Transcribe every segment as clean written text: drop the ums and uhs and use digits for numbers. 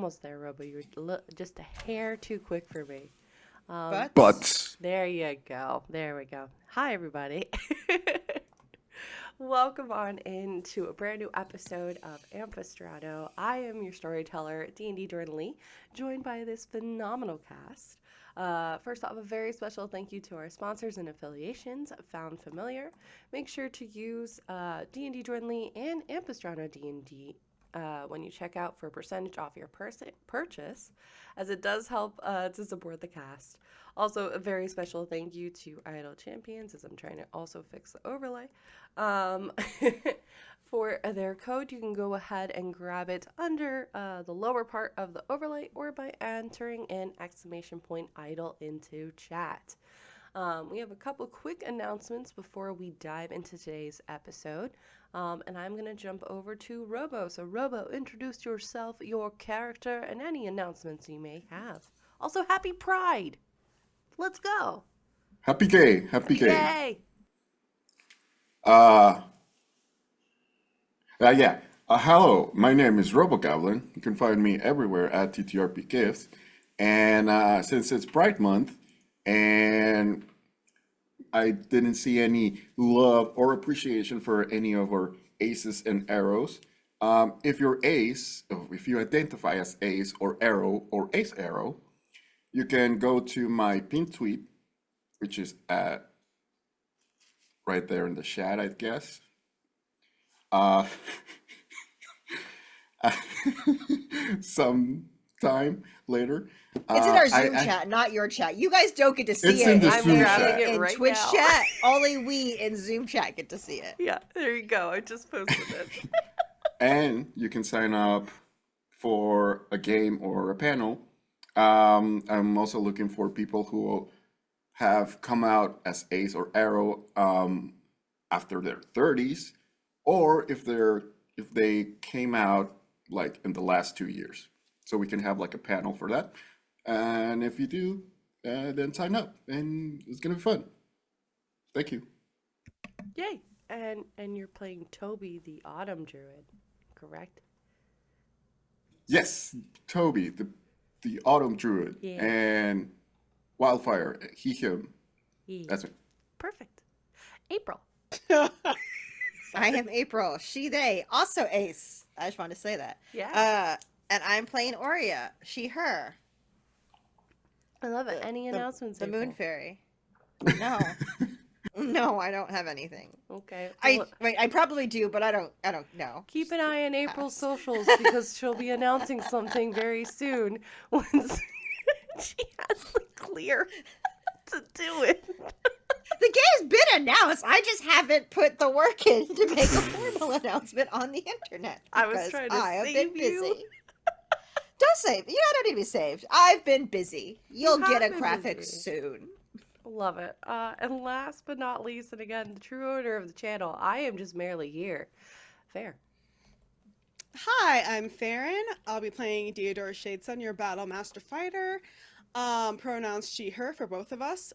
almost there, Robo. You're just a hair too quick for me. But There you go. There we go. Hi, everybody. Welcome on into a brand new episode of Ampistrano. I am your storyteller, D&D Jordan, joined by this phenomenal cast. First off, a very special thank you to our sponsors and affiliations, Found Familiar. Make sure to use D&D Jordan and AmpistranoDND when you check out for a percentage off your purchase, as it does help to support the cast. Also, a very special thank you to Idle Champions, as I'm trying to also fix the overlay. For their code, you can go ahead and grab it under the lower part of the overlay or by entering an !idle into chat. We have a couple quick announcements before we dive into today's episode. And I'm going to jump over to Robo. So, Robo, introduce yourself, your character, and any announcements you may have. Also, happy Pride! Let's go! happy gay. Yay! Hello, my name is RoboGoblin. You can find me everywhere at TTRP Gifts. And since it's Pride Month, and I didn't see any love or appreciation for any of our aces and arrows. If you identify as ace or ace arrow, you can go to my pinned tweet, which is at right there in the chat, I guess. Sometime later. It's in our Zoom chat, not your chat. You guys don't get to see It's it. in the I'm Zoom grabbing chat. it In right Twitch now. chat, only we in Zoom chat get to see it. Yeah, there you go. I just posted it. And you can sign up for a game or a panel. I'm also looking for people who have come out as ace or arrow after their 30s, or if they came out like in the last 2 years. So we can have like a panel for that. And if you do, then sign up, and it's gonna be fun. Thank you. Yay! And you're playing Toby, the Autumn Druid, correct? Yes, Toby, the Autumn Druid, Yeah. and Wildfire, he, him. Yeah. That's it. Perfect. April. I am April. She, they. Also ace. I just wanted to say that. Yeah. And I'm playing Aurea. She, her. I love it. Any announcements? The April? Moon Fairy. No. No, I don't have anything. Okay. I probably do, but I don't know. Keep an eye on April's socials because she'll be announcing something very soon once she has the clear to do it. The game's been announced. I just haven't put the work in to make a formal announcement on the internet. I was trying to have save been you. busy. Don't save. I don't need to be saved. I've been busy. You'll get a have been graphic busy. soon. Love it. And last but not least, and again, the true owner of the channel, I am just merely here. Fair. Hi, I'm Farron. I'll be playing Deodora Shadesun, your Battle Master Fighter. Pronouns she, her for both of us.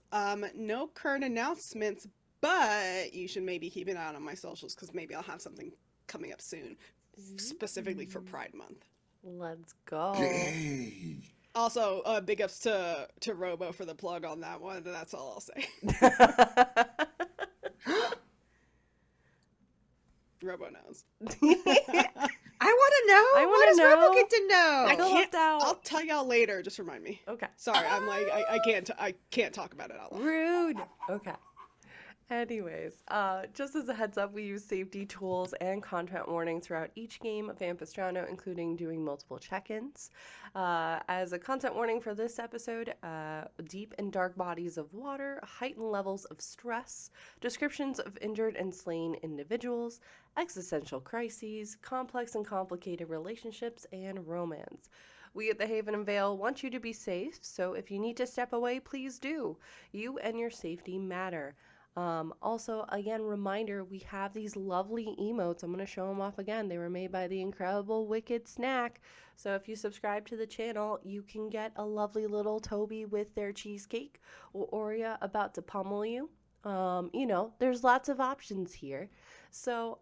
No current announcements, but you should maybe keep an eye on my socials because maybe I'll have something coming up soon, specifically for Pride Month. Let's go. Yay! Also, big ups to Robo for the plug on that one. That's all I'll say. Robo knows. I want to know. I What wanna does Robo know. get to know? I Feel can't. left out. I'll tell y'all later. Just remind me. Okay. Sorry, I'm like I can't talk about it out loud. Rude. Okay. Anyways, just as a heads up, we use safety tools and content warnings throughout each game of Ampistrano, including doing multiple check-ins. As a content warning for this episode, deep and dark bodies of water, heightened levels of stress, descriptions of injured and slain individuals, existential crises, complex and complicated relationships, and romance. We at the Haven and Vale want you to be safe, so if you need to step away, please do. You and your safety matter. Also, again, reminder, we have these lovely emotes. I'm going to show them off again. They were made by the incredible Wicked Snack. So if you subscribe to the channel, you can get a lovely little Toby with their cheesecake or Aurea about to pummel you. There's lots of options here. So,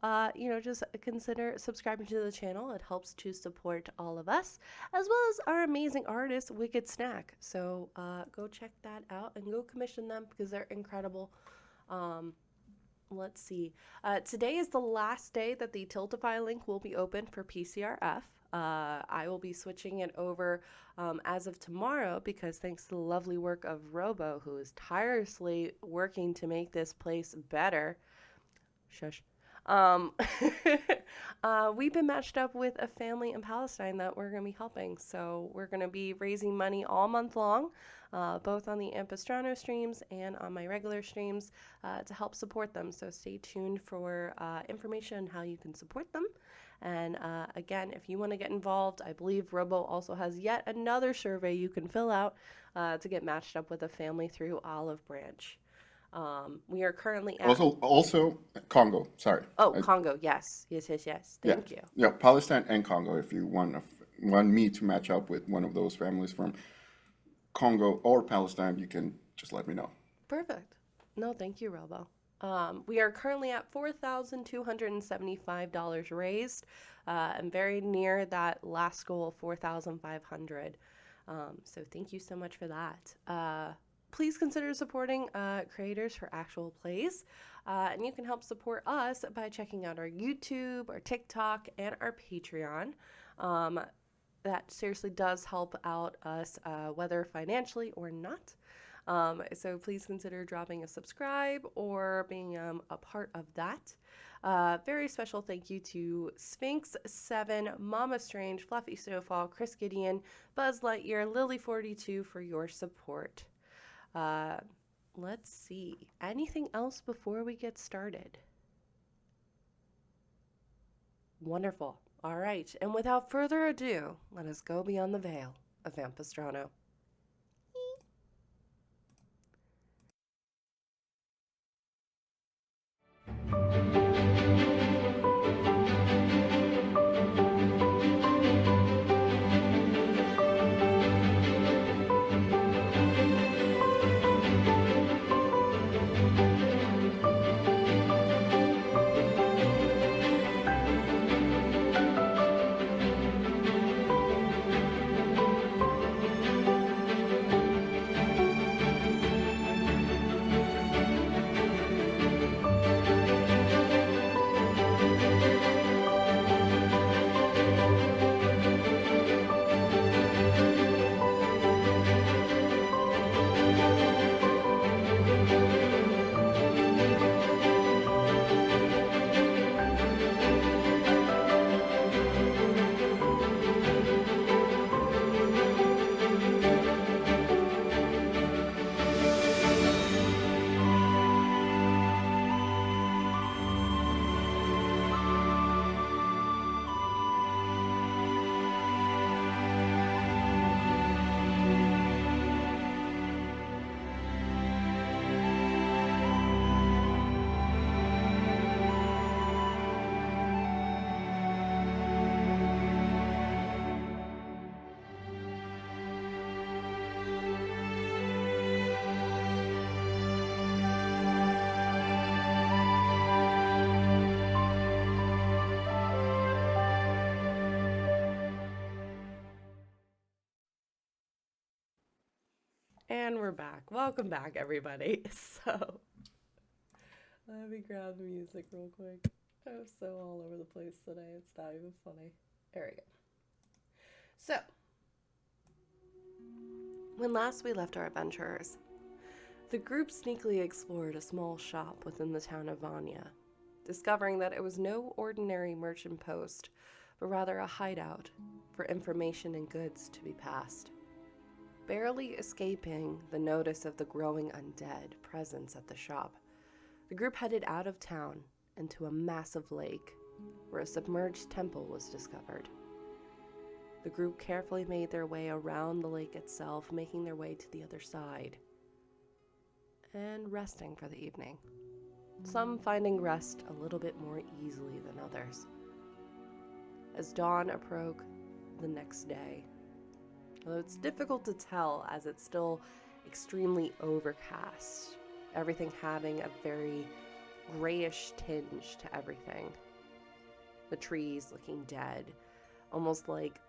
just consider subscribing to the channel. It helps to support all of us, as well as our amazing artist, Wicked Snack. So, go check that out and go commission them because they're incredible. Um, let's see. Today is the last day that the Tiltify link will be open for PCRF. I will be switching it over as of tomorrow because thanks to the lovely work of Robo, who is tirelessly working to make this place better. Shush. Um, we've been matched up with a family in Palestine that we're going to be helping. So we're going to be raising money all month long, both on the Ampistrano streams and on my regular streams to help support them. So stay tuned for information on how you can support them. And again, if you want to get involved, I believe Robo also has yet another survey you can fill out to get matched up with a family through Olive Branch. We are currently at... Also Congo. Sorry. Oh, Congo. Yes. Thank you. Yeah, Palestine and Congo. If you want me to match up with one of those families from Congo or Palestine, you can just let me know. Perfect. No, thank you, Robo. We are currently at $4,275 raised, and very near that last goal of $4,500. So thank you so much for that. Please consider supporting creators for actual plays, and you can help support us by checking out our YouTube, our TikTok, and our Patreon. That seriously does help out us, whether financially or not. So please consider dropping a subscribe or being a part of that. Very special thank you to Sphinx7, Mama Strange, Fluffy Snowfall, Chris Gideon, Buzz Lightyear, Lily42 for your support. Let's see. Anything else before we get started? Wonderful. All right. And without further ado, let us go beyond the veil of Ampistrano. And we're back. Welcome back, everybody. So, let me grab the music real quick. I'm so all over the place today. It's not even funny. There we go. So, when last we left our adventurers, the group sneakily explored a small shop within the town of Vania, discovering that it was no ordinary merchant post, but rather a hideout for information and goods to be passed. Barely escaping the notice of the growing undead presence at the shop, the group headed out of town into a massive lake where a submerged temple was discovered. The group carefully made their way around the lake itself, making their way to the other side and resting for the evening, some finding rest a little bit more easily than others. As dawn approached the next day, although it's difficult to tell as it's still extremely overcast, everything having a very grayish tinge to everything. The trees looking dead, almost like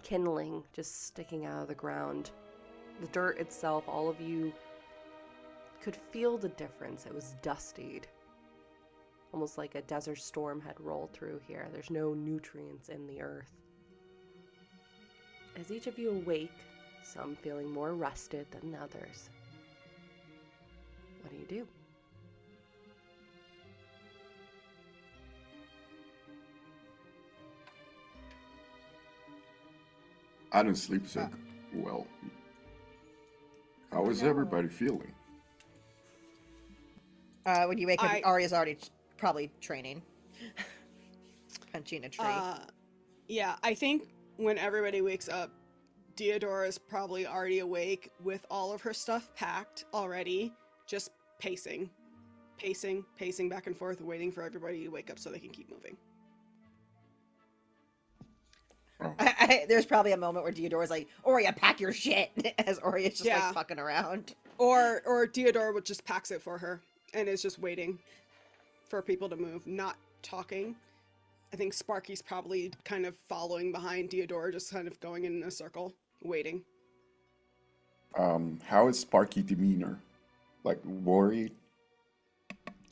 kindling just sticking out of the ground. The dirt itself, all of you could feel the difference. It was dustied, almost like a desert storm had rolled through here. There's no nutrients in the earth. As each of you awake, some feeling more rested than others, what do? I didn't sleep so well. How is everybody feeling? When you wake up, Arya's already probably training. Punching a tree. Yeah, I think when everybody wakes up, Deodora is probably already awake with all of her stuff packed already, just pacing back and forth, waiting for everybody to wake up so they can keep moving. Oh. There's probably a moment where Deodora's like, Arya, pack your shit, as Arya's just like fucking around. Or Deodora would just packs it for her and is just waiting for people to move, not talking. I think Sparky's probably kind of following behind Deodora, just kind of going in a circle, waiting. How is Sparky demeanor? Like worried?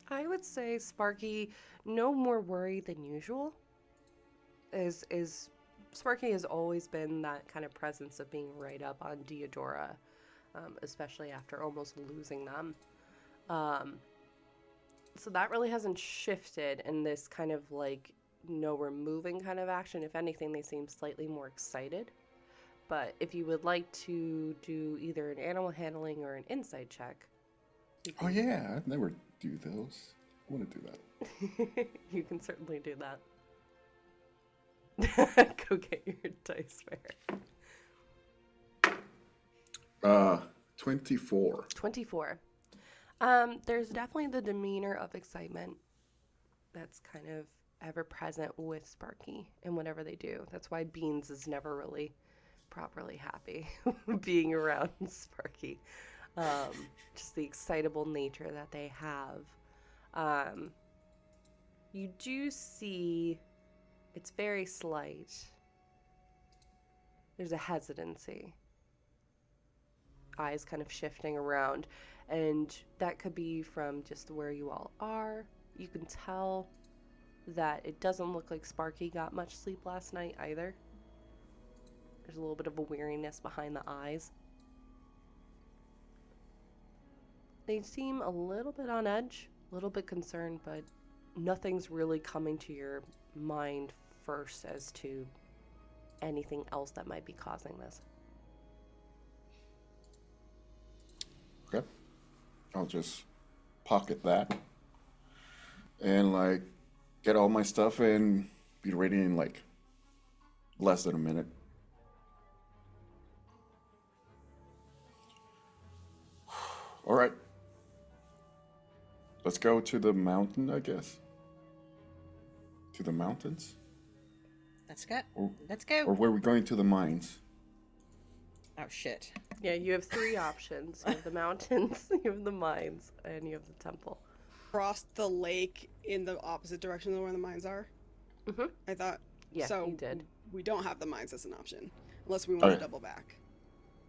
I would say Sparky, no more worried than usual. Sparky has always been that kind of presence of being right up on Deodora, especially after almost losing them. So that really hasn't shifted in this kind of like, no, we're moving kind of action. If anything, they seem slightly more excited. But if you would like to do either an animal handling or an insight check. Oh yeah, I've never do those. I want to do that. You can certainly do that. Go get your dice fair. 24. 24. There's definitely the demeanor of excitement that's kind of ever present with Sparky and whatever they do. That's why Beans is never really properly happy being around Sparky. Just the excitable nature that they have. You do see, it's very slight. There's a hesitancy. Eyes kind of shifting around. And that could be from just where you all are. You can tell that it doesn't look like Sparky got much sleep last night either. There's a little bit of a weariness behind the eyes. They seem a little bit on edge, a little bit concerned, but nothing's really coming to your mind first as to anything else that might be causing this. Okay. I'll just pocket that. And like get all my stuff and be ready in like less than a minute. All right. Let's go to the mountain, I guess. To the mountains? Let's go. Or Let's were we going to the mines? Oh, shit. Yeah, you have three options. You have the mountains, you have the mines, and you have the temple. Cross the lake in the opposite direction of where the mines are. Mm-hmm. I thought. Yeah, so you did. We don't have the mines as an option unless we want to double back.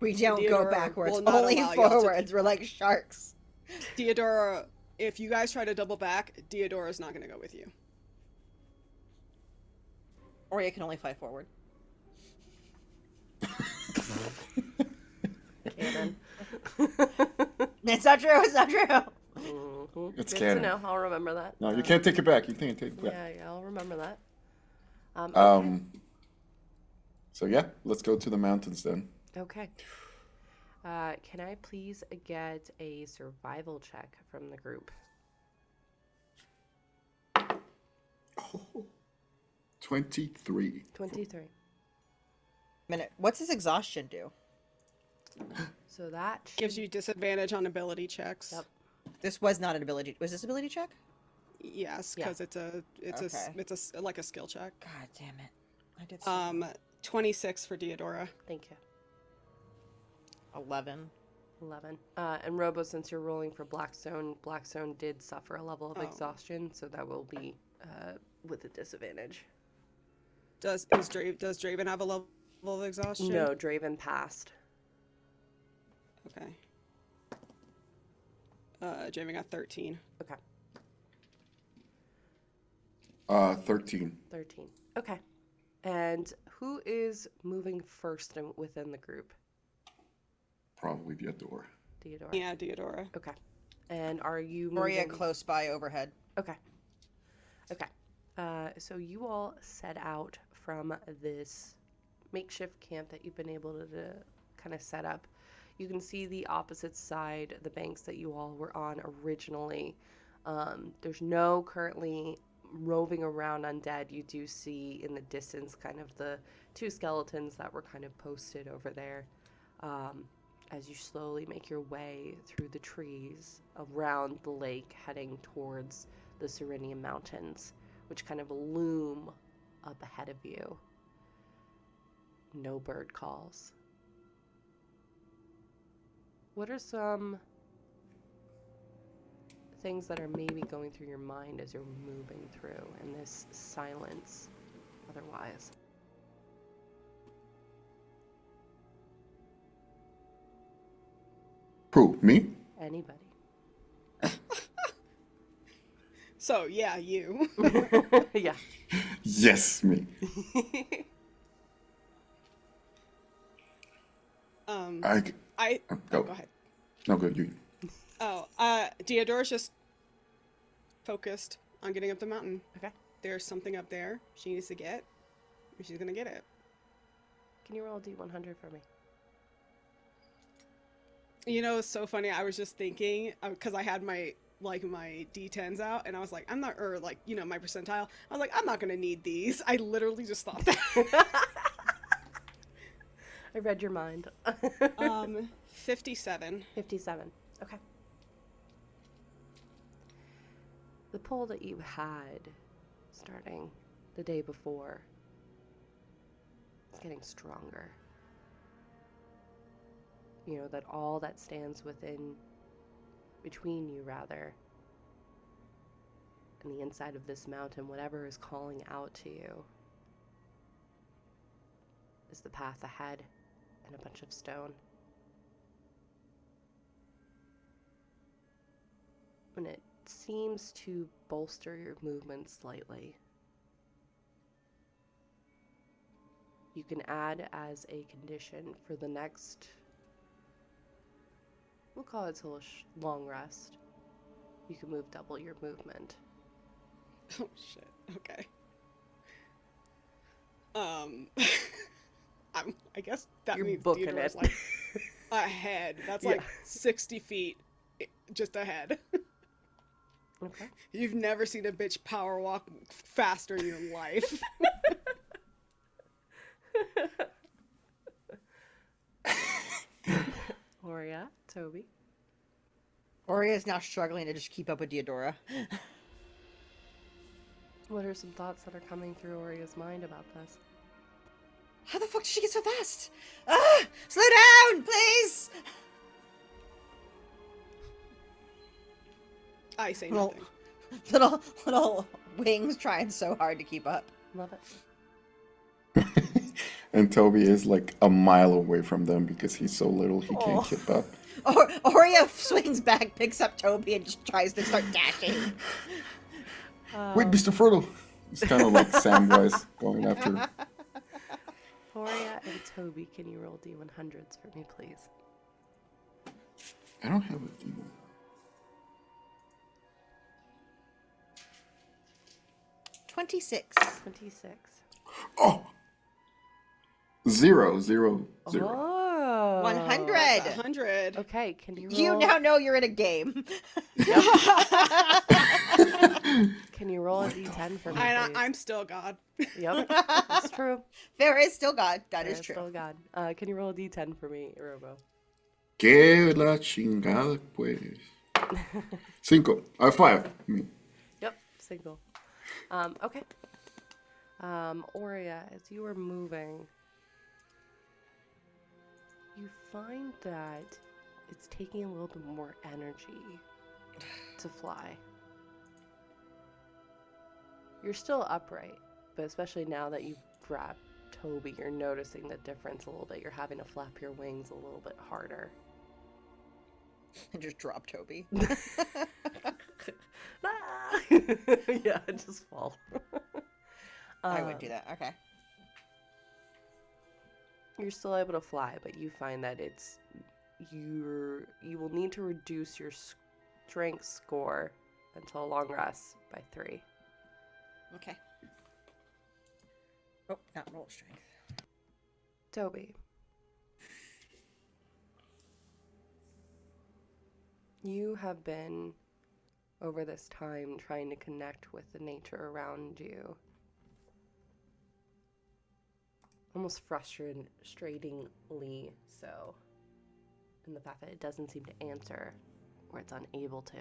We don't go Deodora backwards, will not only allow y'all to forwards. We're like sharks. Deodora, if you guys try to double back, Deodora's not going to go with you. Or you can only fly forward. Canon. It's not true. It's not true. Mm-hmm. It's Good canon. to know. I'll remember that. No, you can't take it back. You can't take it back. Yeah, I'll remember that. So yeah, let's go to the mountains then. Okay. Can I please get a survival check from the group? 23. 23. Minute. What's his exhaustion do? So that Gives you disadvantage on ability checks. Yep. This was not an ability. Was this ability check? Yes, Yeah. because it's like a skill check. God damn it. I did so 26 for Deodora. Thank you. 11. 11. And Robo, since you're rolling for Blackstone did suffer a level of exhaustion, so that will be with a disadvantage. Does Draven have a level of exhaustion? No, Draven passed. Okay. Draven got 13. Okay. 13. 13. Okay. And who is moving first within the group? Probably Theodora. Theodora. Yeah, Theodora. Okay. And are you Oria moving... close by overhead. Okay. Okay. So you all set out from this makeshift camp that you've been able to kind of set up. You can see the opposite side, the banks that you all were on originally. There's no currently roving around undead. You do see in the distance kind of the two skeletons that were kind of posted over there. As you slowly make your way through the trees around the lake, heading towards the Serenian Mountains, which kind of loom up ahead of you. No bird calls. What are some things that are maybe going through your mind as you're moving through in this silence otherwise? Who? Me? Anybody. So, yeah, you. Yeah. Yes, me. Go ahead. No, go, you. Theodora's just focused on getting up the mountain. Okay. There's something up there she needs to get, and she's gonna get it. Can you roll a D100 for me? You know, it's so funny. I was just thinking, because I had my D10s out, and I was like, my percentile. I was like, I'm not gonna need these. I literally just thought that. I read your mind. 57. 57. Okay. The pull that you had starting the day before is getting stronger. You know, that all that stands between you, and the inside of this mountain, whatever is calling out to you, is the path ahead and a bunch of stone. And it seems to bolster your movement slightly. You can add as a condition for the next, we'll call it till a long rest, you can move double your movement. Oh shit. Okay. I guess that You're means booking Theodora's it. like ahead. That's like 60 feet just ahead. Okay. You've never seen a bitch power walk faster in your life. Oria, Toby. Oria is now struggling to just keep up with Theodora. What are some thoughts that are coming through Oria's mind about this? How the fuck did she get so fast? Slow down, please! I say Little- nothing. Little wings trying so hard to keep up. Love it. And Toby is like a mile away from them because he's so little he can't keep up. Oria swings back, picks up Toby, and just tries to start dashing. Wait, Mr. Frodo! It's kind of like Samwise going after. Oria and Toby, can you roll D100s for me, please? I don't have a D1. 26. 26. Oh! 0, 0, 0. Oh. 100. 100. Okay, can you roll? You now know you're in a game. Can you roll a D10 for me, please? I'm still God. Yep, that's true. There is still God. That There is true. Still God. Can you roll a D10 for me, Robo? Que la chingada, pues. 5. 5. Me. Yep, single. Okay. Oria, as you are moving, you find that it's taking a little bit more energy to fly. You're still upright, but especially now that you've grabbed Toby, you're noticing the difference a little bit. You're having to flap your wings a little bit harder. And just drop Toby. Ah! Yeah, just fall. I would do that. Okay. You're still able to fly, but you find that you will need to reduce your strength score until a long rest by 3. Okay. Oh, not roll strength. Toby, you have been over this time trying to connect with the nature around you. Almost frustratingly so. And the fact that it doesn't seem to answer, or it's unable to.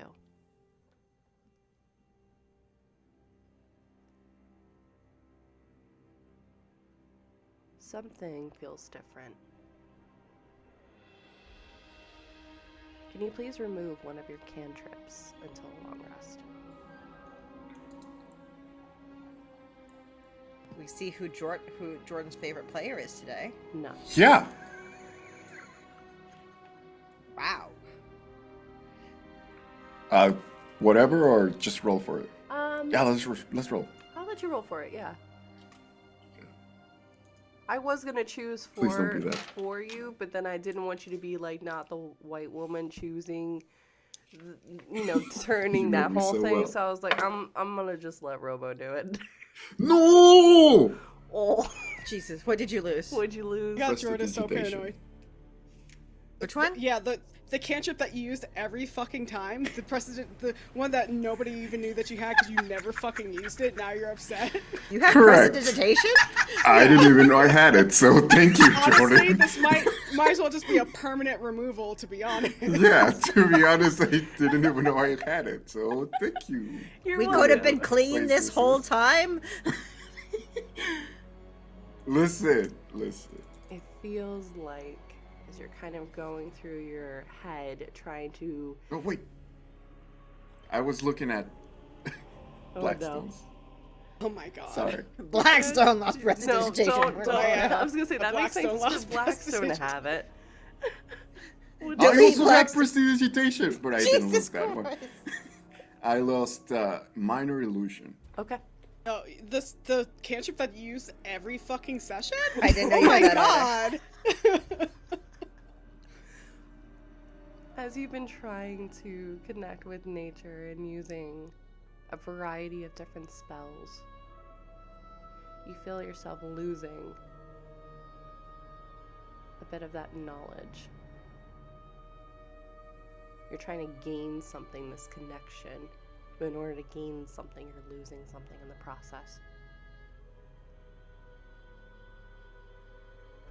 Something feels different. Can you please remove one of your cantrips until a long rest? We see who Jordan's favorite player is today. No. Yeah. Wow. Whatever, or just roll for it. Yeah, let's roll. I'll let you roll for it, yeah. I was gonna choose Please don't do that. for you, but then I didn't want you to be like not the white woman choosing, turning You know that me whole so thing. well. So I was like, I'm gonna just let Robo do it. No! Oh, Jesus, what did you lose? what'd you lose? God, Jordan is so Prestidigitation. paranoid. Which one? Yeah, the cantrip that you used every fucking time, the one that nobody even knew that you had because you never fucking used it. Now you're upset. You have Correct. prestidigitation? I didn't even know I had it, so thank you, Honestly, Jordan. this might as well just be a permanent removal, to be honest. Yeah, to be honest, I didn't even know I had it, so thank you. You're We could have welcome. been clean this Places. whole time. Listen. It feels like as you're kind of going through your head, trying to. Oh, wait. I was looking at Oh, Blackstones. Oh my god. Sorry. Blackstone lost No, prestidigitation. don't. We're don't. going yeah. I was gonna say A that makes sense Blackstone for lost Blackstone to prestidigitation. have it. Would I Delete you- also had Blackstone. prestidigitation, but I didn't lose Jesus that one. Christ. I lost minor illusion. Okay. Oh, the cantrip that you use every fucking session? I didn't know Oh you my had that god. As you've been trying to connect with nature and using a variety of different spells, you feel yourself losing a bit of that knowledge. You're trying to gain something, this connection, but in order to gain something, you're losing something in the process.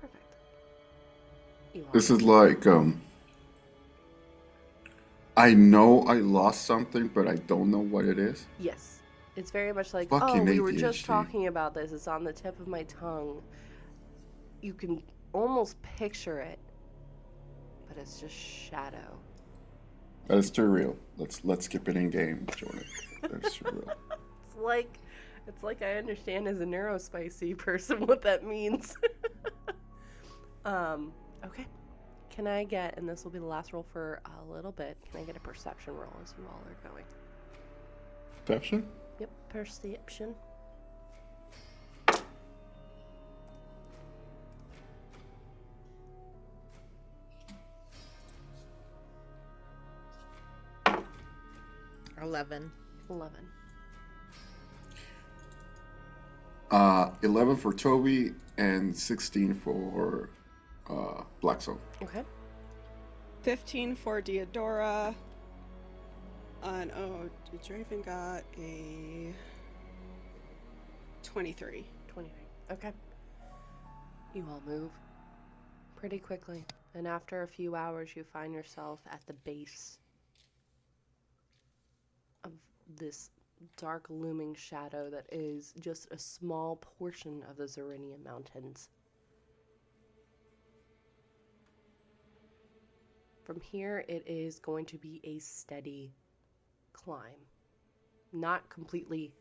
Perfect. You are. This is like, I know I lost something, but I don't know what it is. Yes. It's very much like, Fucking we were just ADHD. talking about this. It's on the tip of my tongue. You can almost picture it, but it's just shadow. That is too real. Let's skip it in game, Jordan. That's too real. It's like I understand as a neurospicy person what that means. Okay. Can I get, and this will be the last roll for a little bit, can I get a perception roll as you all are going? Perception? Yep, perception. $11. 11. 11 for Toby and 16 for Blackstone. Okay. 15 for Diodora. And Draven got a 23. 29. Okay. You all move pretty quickly, and after a few hours, you find yourself at the base of this dark looming shadow that is just a small portion of the Zerinian Mountains. From here, it is going to be a steady climb. Not completely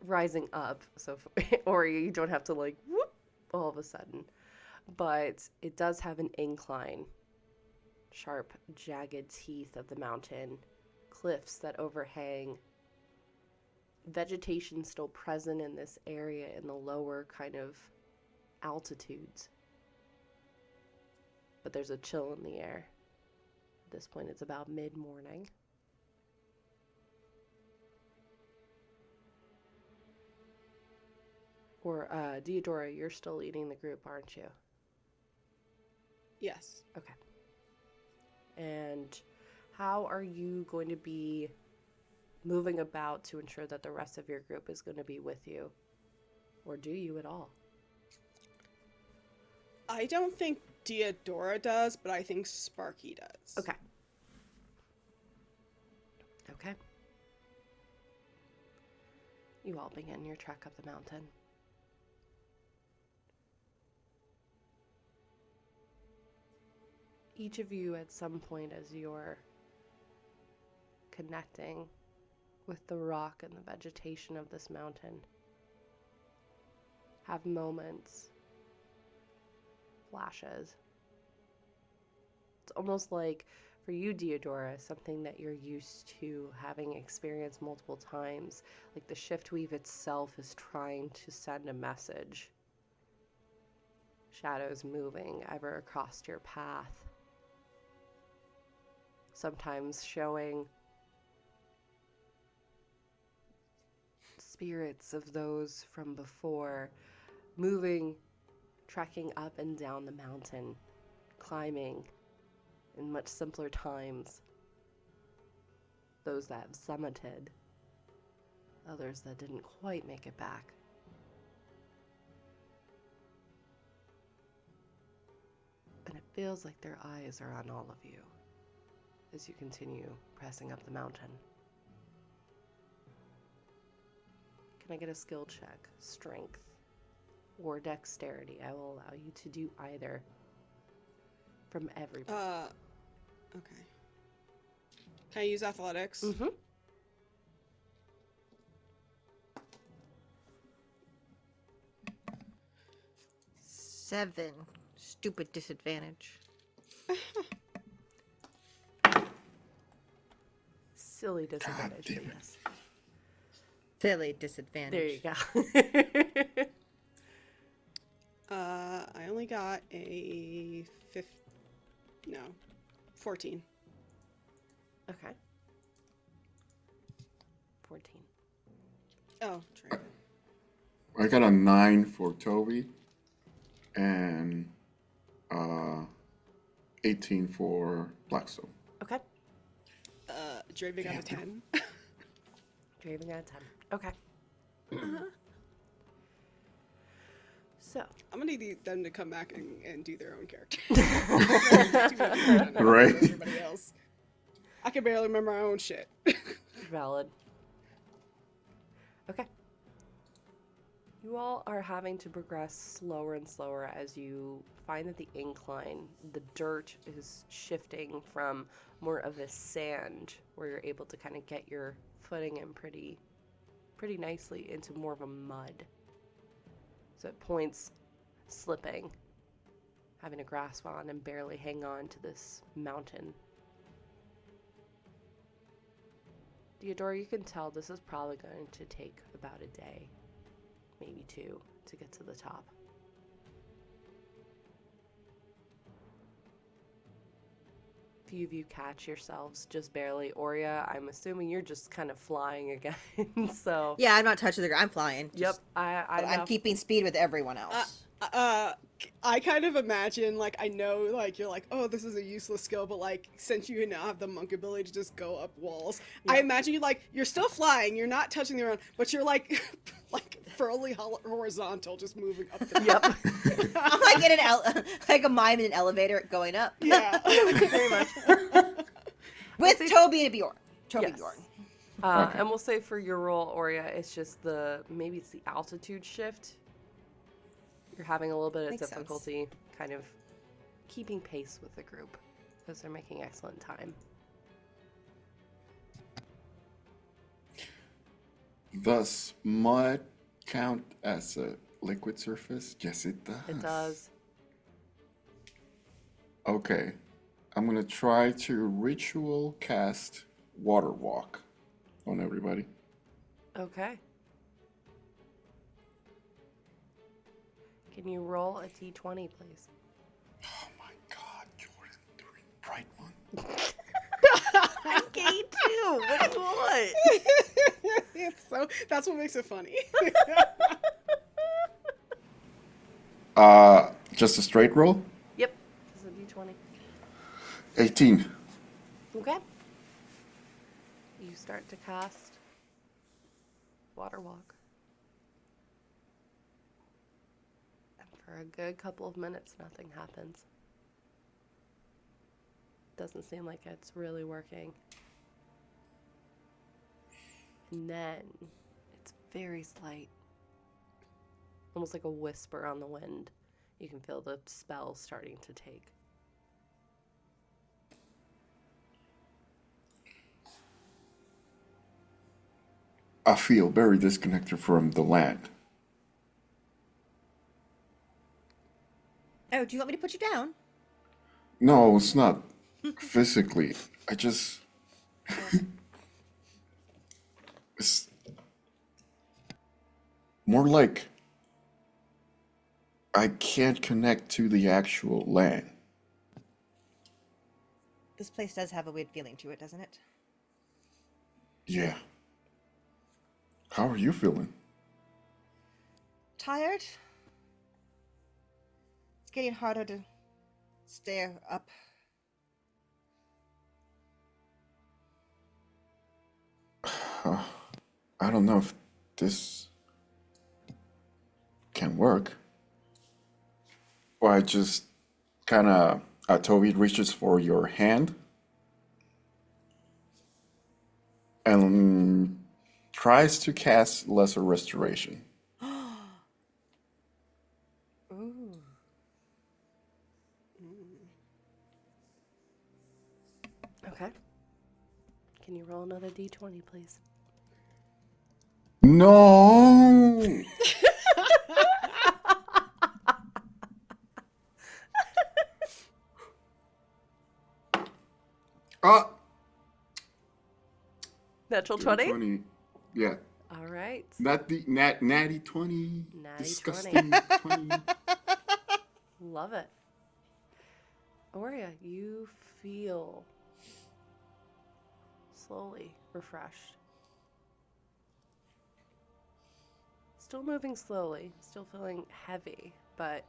rising up, so or you don't have to like whoop all of a sudden. But it does have an incline. Sharp, jagged teeth of the mountain. Cliffs that overhang. Vegetation still present in this area in the lower kind of altitudes. But there's a chill in the air. At this point, it's about mid-morning. Or, Deodora, you're still leading the group, aren't you? Yes. Okay. And how are you going to be moving about to ensure that the rest of your group is going to be with you? Or do you at all? I don't think Deodora does, but I think Sparky does. Okay. Okay. You all begin your trek up the mountain. Each of you at some point as you're connecting with the rock and the vegetation of this mountain have moments, flashes. It's almost like, for you, Deodora, something that you're used to having experienced multiple times, like the shift weave itself is trying to send a message. Shadows moving ever across your path. Sometimes showing spirits of those from before, moving, trekking up and down the mountain, climbing in much simpler times. Those that have summited, others that didn't quite make it back. And it feels like their eyes are on all of you as you continue pressing up the mountain. Can I get a skill check? Strength or dexterity? I will allow you to do either from everybody. Okay. Can I use athletics? Mm-hmm. Seven. Stupid disadvantage. Silly disadvantage, damn but it. yes. Silly disadvantage. There you go. I only got a 14. Okay. 14. Oh, true. I got a 9 for Toby and 18 for Blackstone. Okay. Draven got a 10. Draven got a 10. Okay. So. I'm gonna need them to come back and do their own character. Right. Everybody else. I can barely remember my own shit. Valid. Okay. You all are having to progress slower and slower as you find that the incline, the dirt is shifting from more of a sand where you're able to kind of get your footing in pretty nicely into more of a mud. So at points, slipping, having to grasp on and barely hang on to this mountain. Deodora, you can tell this is probably going to take about a day, maybe 2, to get to the top. Few of you catch yourselves just barely. Oria, I'm assuming you're just kind of flying again, so... Yeah, I'm not touching the ground. I'm flying. Yep, I'm keeping speed with everyone else. I kind of imagine, like, I know, like, you're like, oh, this is a useless skill, but, like, since you now have the monk ability to just go up walls, Yep. I imagine you, like, you're still flying, you're not touching the ground, but you're, like, like, fully horizontal, just moving up the Yep. I'm like in like a mime in an elevator going up. Yeah. Very much. With Toby and Bjorn. Toby Yes. Bjorn. And we'll say for your role, Oria, it's just maybe it's the altitude shift. You're having a little bit of Makes sense. difficulty kind of keeping pace with the group. as they're making excellent time. Does mud count as a liquid surface? Yes, it does. It does. Okay. I'm gonna try to ritual cast water walk on everybody. Okay. Can you roll a d20, please? Oh my god, Jordan, during Pride Month. I'm gay too. What do you want? It's so that's what makes it funny. Just a straight roll? Yep. It's a d20. 18. Okay. You start to cast water walk. And for a good couple of minutes, nothing happens. Doesn't seem like it's really working. And then it's very slight. Almost like a whisper on the wind. You can feel the spell starting to take. I feel very disconnected from the land. Oh, do you want me to put you down? No, it's not physically. I just. It's more like I can't connect to the actual land. This place does have a weird feeling to it, doesn't it? Yeah. How are you feeling? Tired? It's getting harder to stay up. I don't know if this can work. Or I just kind of. Toby reaches for your hand and tries to cast Lesser Restoration. Ooh. Okay. Can you roll another d20, please? No! Ah! Natural Dirty 20? 20. Yeah. All right. Not the natty 20. Natty Disgusting 20. Love it. Aurea, you feel slowly refreshed. Still moving slowly, still feeling heavy, but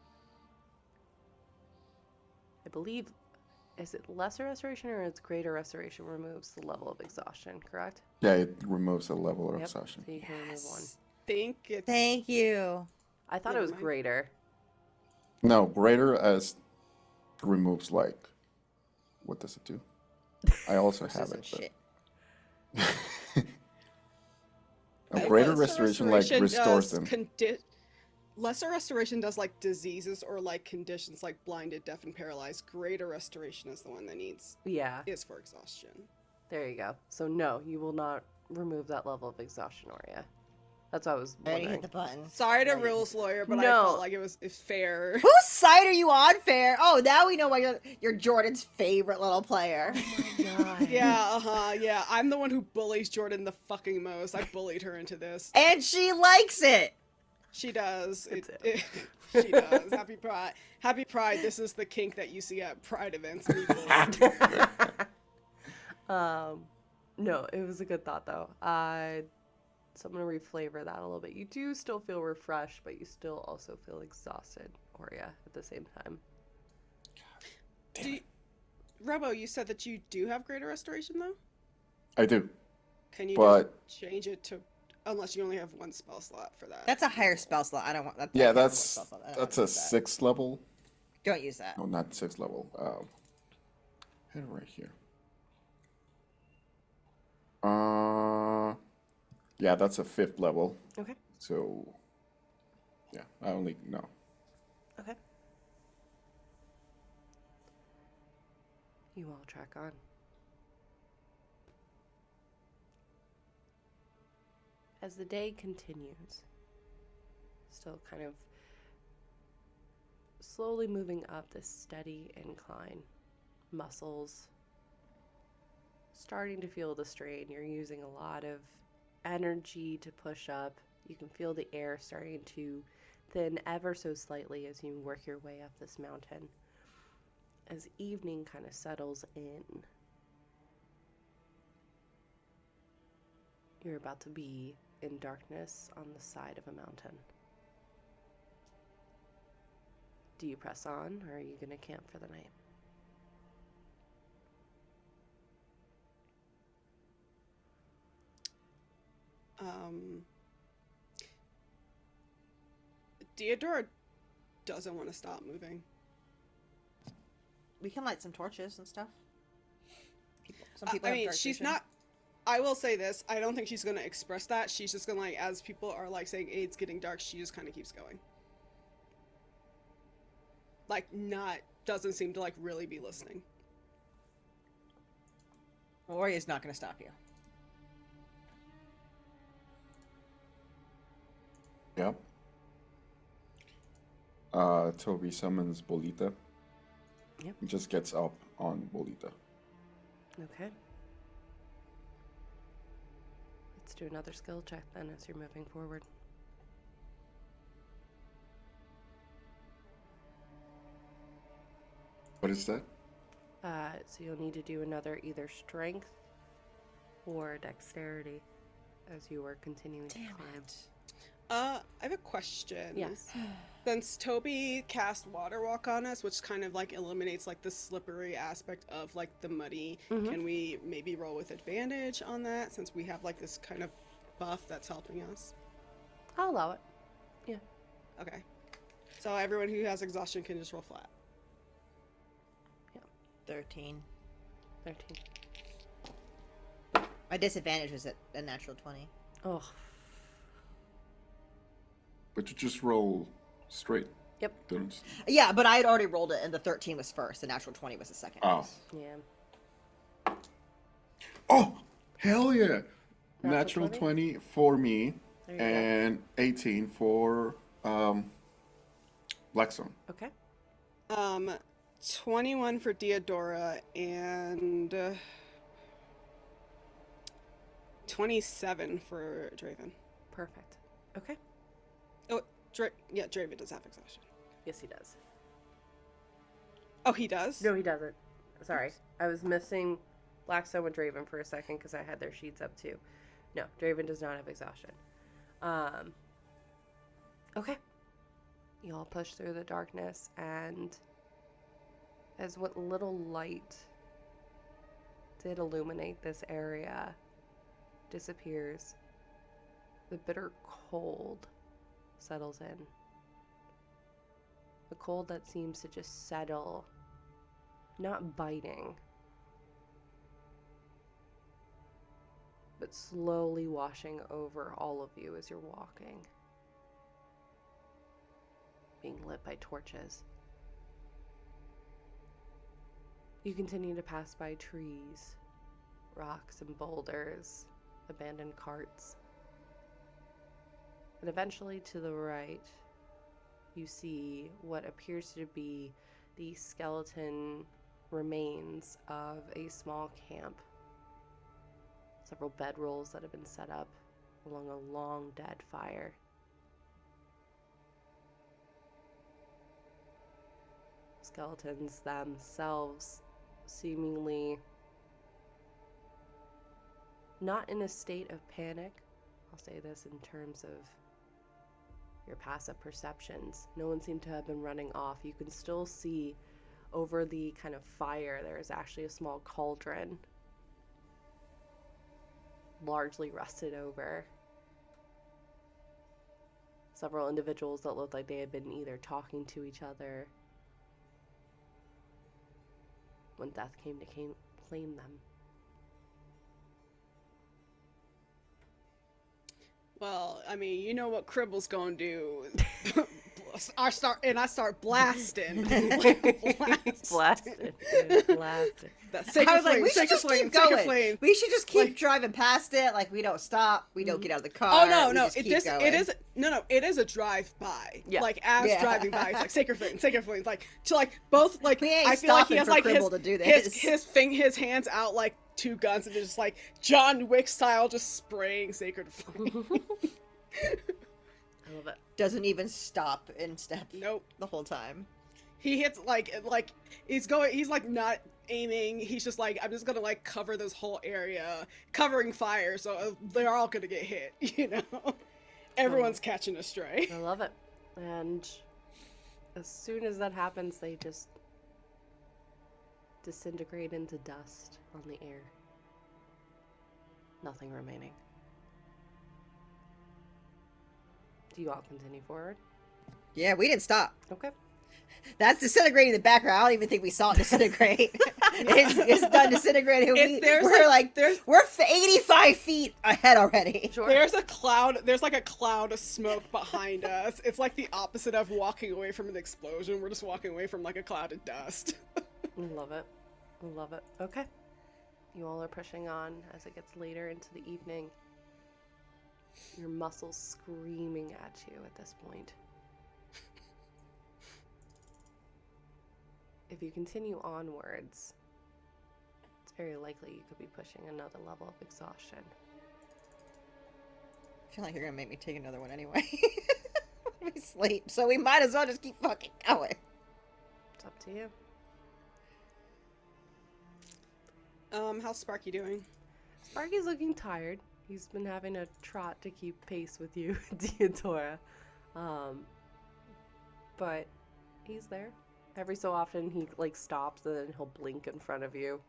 I believe, is it lesser restoration or it's greater restoration removes the level of exhaustion, correct? Yeah, it removes a level of Yep. exhaustion. So you can remove one. Think it's Thank you. I thought Yeah, it was mine- greater. No, greater as removes like. What does it do? I also This have isn't it. shit. A greater restoration like restores them. Lesser restoration does like diseases or like conditions like blinded, deaf, and paralyzed. Greater restoration is the one that is for exhaustion. There you go. So no, you will not remove that level of exhaustion, Aurea. That's what I was I already hit wondering. the button. Sorry to Already hit rules the- lawyer, but I No. felt like it's fair. Whose side are you on, Fair? Oh, now we know why you're Jordan's favorite little player. God. Yeah, yeah. I'm the one who bullies Jordan the fucking most. I bullied her into this. And she likes it. She does. It's She does. Happy Pride. Happy Pride. This is the kink that you see at Pride events. Me bullying. No, it was a good thought though. So I'm gonna reflavor that a little bit. You do still feel refreshed, but you still also feel exhausted, Aurea, at the same time. Robo, you said that you do have greater restoration though? I do. Can you But- just change it to unless you only have one spell slot for that? That's a higher spell slot. I don't want that. Yeah, that that's spell slot. I don't that's wanna a use that. 6th level. Don't use that. No, not 6th level. Hit it right here. Yeah, that's a 5th level. Okay. So, yeah, I only no. Okay. You all trek on. As the day continues, still kind of slowly moving up this steady incline, muscles starting to feel the strain. You're using a lot of energy to push up. You can feel the air starting to thin ever so slightly as you work your way up this mountain. As evening kind of settles in, you're about to be in darkness on the side of a mountain. Do you press on, or are you going to camp for the night? Theodora doesn't want to stop moving. We can light some torches and stuff. Some people I have mean, dark she's vision. not. I will say this. I don't think she's going to express that. She's just going to, like, as people are, like, saying, hey, it's getting dark, she just kind of keeps going. Like, doesn't seem to, like, really be listening. Warrior's not going to stop you. Yep. Toby summons Bolita. Yep. He just gets up on Bolita. Okay. Let's do another skill check then as you're moving forward. What is that? So you'll need to do another either strength or dexterity as you are continuing to climb. I have a question. Yes. Since Toby cast Water Walk on us, which kind of, like, eliminates, like, the slippery aspect of, like, the muddy, can we maybe roll with advantage on that, since we have, like, this kind of buff that's helping us? I'll allow it. Yeah. Okay. So everyone who has exhaustion can just roll flat. 13. 13. My disadvantage was at a natural 20. Oh. But you just roll straight. Yep. Don't. Yeah, but I had already rolled it, and the 13 was first. The natural 20 was the second. Oh. Yeah. Oh, hell yeah! Natural Natural 20? 20 for me, There you go. and 18 for Blackstone. Okay. 21 for Theodora, and 27 for Draven. Perfect. Okay. Oh, yeah, Draven does have exhaustion. Yes, he does. Oh, he does? No, he doesn't. Sorry. I was missing Blackstone and Draven for a second because I had their sheets up too. No, Draven does not have exhaustion. Okay. You all push through the darkness, and as what little light did illuminate this area disappears, the bitter cold settles in. The cold that seems to just settle, not biting, but slowly washing over all of you as you're walking, being lit by torches. You continue to pass by trees, rocks and boulders, abandoned carts. And eventually to the right, you see what appears to be the skeleton remains of a small camp. Several bedrolls that have been set up along a long dead fire. Skeletons themselves seemingly not in a state of panic. I'll say this in terms of your passive perceptions. No one seemed to have been running off. You can still see over the kind of fire there is actually a small cauldron, largely rusted over. Several individuals that looked like they had been either talking to each other when death came to claim them. Well, I mean, you know what Cribble's gonna do. I start blasting. Blasted. Dude, blasted. That's I was like, we should sacred just flame, keep sacred going. flame. We should just keep Like- driving past it. Like, we don't stop. We don't get out of the car. Oh no, we no! just keep It going. is it is a drive by. Yeah. Like as Yeah. driving by, it's like sacred flame, like to like both like We ain't I feel like he stopping has for like Cribble to do this. his hands out like two guns and just like John Wick style, just spraying sacred flame. I love it. Doesn't even stop in step Nope. the whole time. He hits like he's like not aiming. He's just like, I'm just gonna like cover this whole area, covering fire, so they're all gonna get hit. You know, everyone's catching a stray. I love it. And as soon as that happens, they just disintegrate into dust on the air. Nothing remaining. Do you all continue forward? Yeah, we didn't stop. Okay. That's disintegrating in the background. I don't even think we saw it disintegrate. it's done disintegrating. We're 85 feet ahead already. Sure. There's like a cloud of smoke behind us. It's like the opposite of walking away from an explosion. We're just walking away from like a cloud of dust. Love it. Love it. Okay. You all are pushing on as it gets later into the evening. Your muscles screaming at you at this point. If you continue onwards, it's very likely you could be pushing another level of exhaustion. I feel like you're gonna make me take another one anyway. We sleep, so we might as well just keep fucking going. It's up to you. How's Sparky doing? Sparky's looking tired. He's been having a trot to keep pace with you, Deodora. But he's there. Every so often he like stops and then he'll blink in front of you.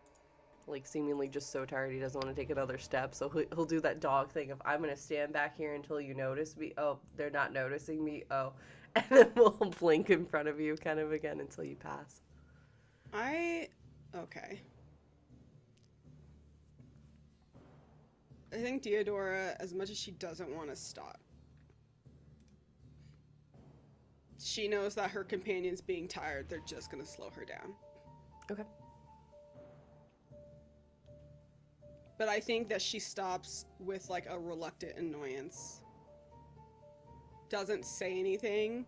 Like seemingly just so tired he doesn't want to take another step. So he'll do that dog thing of, I'm going to stand back here until you notice me. Oh, they're not noticing me. Oh. And then we'll blink in front of you kind of again until you pass. Okay. I think Deodora, as much as she doesn't want to stop, she knows that her companions being tired, they're just gonna slow her down. Okay. But I think that she stops with like a reluctant annoyance. Doesn't say anything,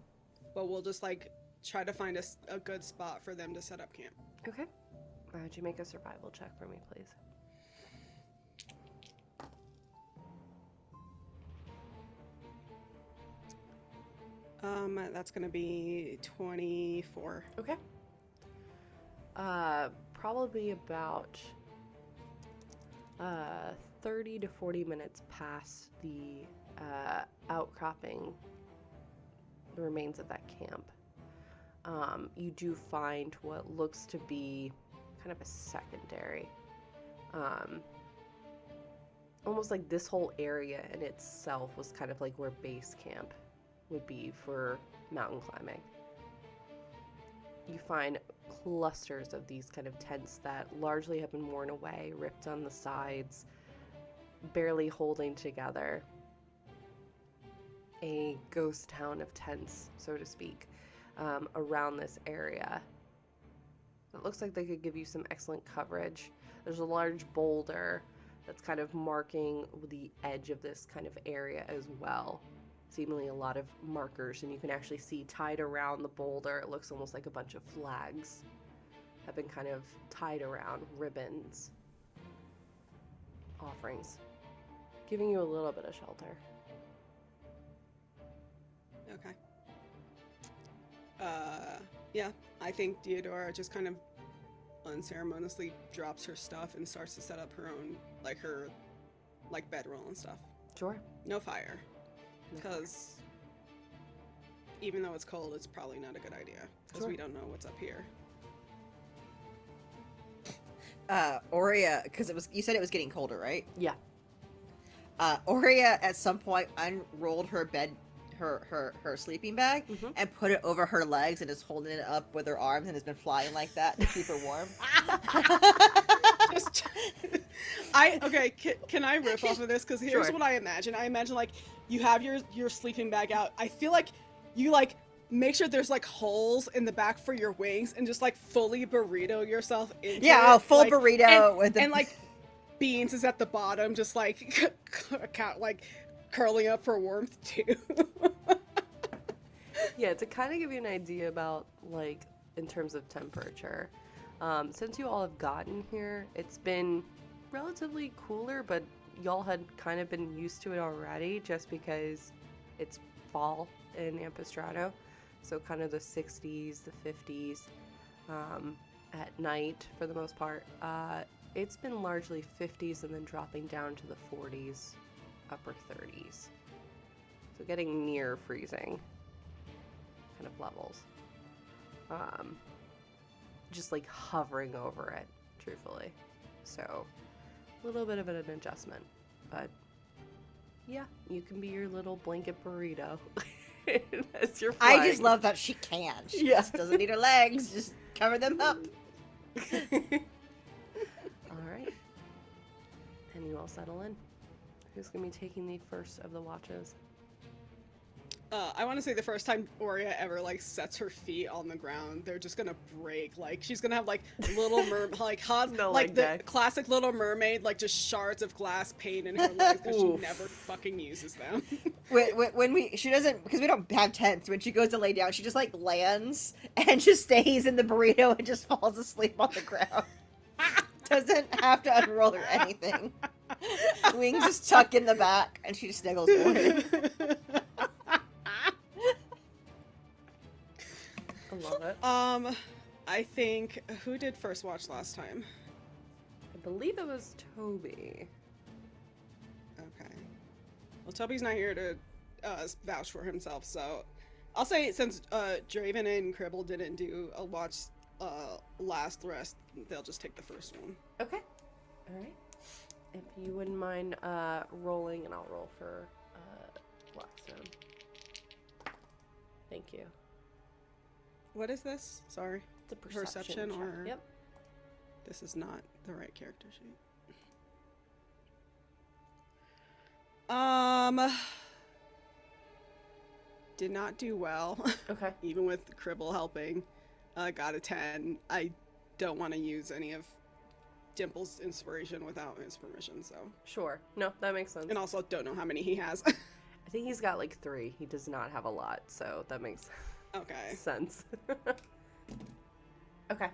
but we'll just like try to find a good spot for them to set up camp. Okay. Would you make a survival check for me, please? That's gonna be 24. Okay. Probably about 30 to 40 minutes past the outcropping, the remains of that camp. You do find what looks to be kind of a secondary. Almost like this whole area in itself was kind of like where base camp would be for mountain climbing. You find clusters of these kind of tents that largely have been worn away, ripped on the sides, barely holding together. A ghost town of tents, so to speak, around this area. It looks like they could give you some excellent coverage. There's a large boulder that's kind of marking the edge of this kind of area as well. Seemingly a lot of markers, and you can actually see tied around the boulder, it looks almost like a bunch of flags have been kind of tied around, ribbons, offerings, giving you a little bit of shelter. Okay. Yeah, I think Deodora just kind of unceremoniously drops her stuff and starts to set up her own, like her, like bedroll and stuff. Sure. No fire. Because even though it's cold, it's probably not a good idea. Because Sure. we don't know what's up here. Aurea, because you said it was getting colder, right? Yeah. Aurea at some point unrolled her bed, her sleeping bag, Mhm. and put it over her legs and is holding it up with her arms and has been flying like that to keep her warm. Okay, can I riff off of this? Because here's Sure. what I imagine. I imagine like you have your sleeping bag out. I feel like you like make sure there's like holes in the back for your wings and just like fully burrito yourself into Yeah, it. a full like, burrito with the... and like beans is at the bottom, just like curling up for warmth too. Yeah, to kind of give you an idea about like in terms of temperature, since you all have gotten here, it's been relatively cooler, but y'all had kind of been used to it already just because it's fall in Ampistrano. So kind of the 60s, the 50s at night for the most part. It's been largely 50s and then dropping down to the 40s, upper 30s. So getting near freezing kind of levels. Just like hovering over it, truthfully. So a little bit of an adjustment, but yeah, you can be your little blanket burrito as you're flying. I just love that she can. She Yeah. just doesn't need her legs. Just cover them up. All right. And you all settle in. Who's going to be taking the first of the watches? I want to say the first time Oria ever like sets her feet on the ground, they're just gonna break. Like she's gonna have like Little Mermaid, like No like leg the day. classic Little Mermaid, like just shards of glass pane in her legs because she Oof. never fucking uses them. She doesn't, because we don't have tents, when she goes to lay down, she just like lands and just stays in the burrito and just falls asleep on the ground. Doesn't have to unroll or anything. Wings just tuck in the back and she just snuggles forward. I love it. I think who did first watch last time? I believe it was Toby. Okay. Well, Toby's not here to vouch for himself, so I'll say since Draven and Cribble didn't do a watch last, the rest they'll just take the first one. Okay. All right. If you wouldn't mind rolling, and I'll roll for Blackstone. Thank you. What is this? Sorry. It's a perception check. or Yep. this is not the right character sheet. Did not do well. Okay. Even with Cribble helping. Got a 10. I don't want to use any of Dimple's inspiration without his permission, so. Sure. No, that makes sense. And also don't know how many he has. I think he's got like 3. He does not have a lot, so that makes Okay. sense. Okay.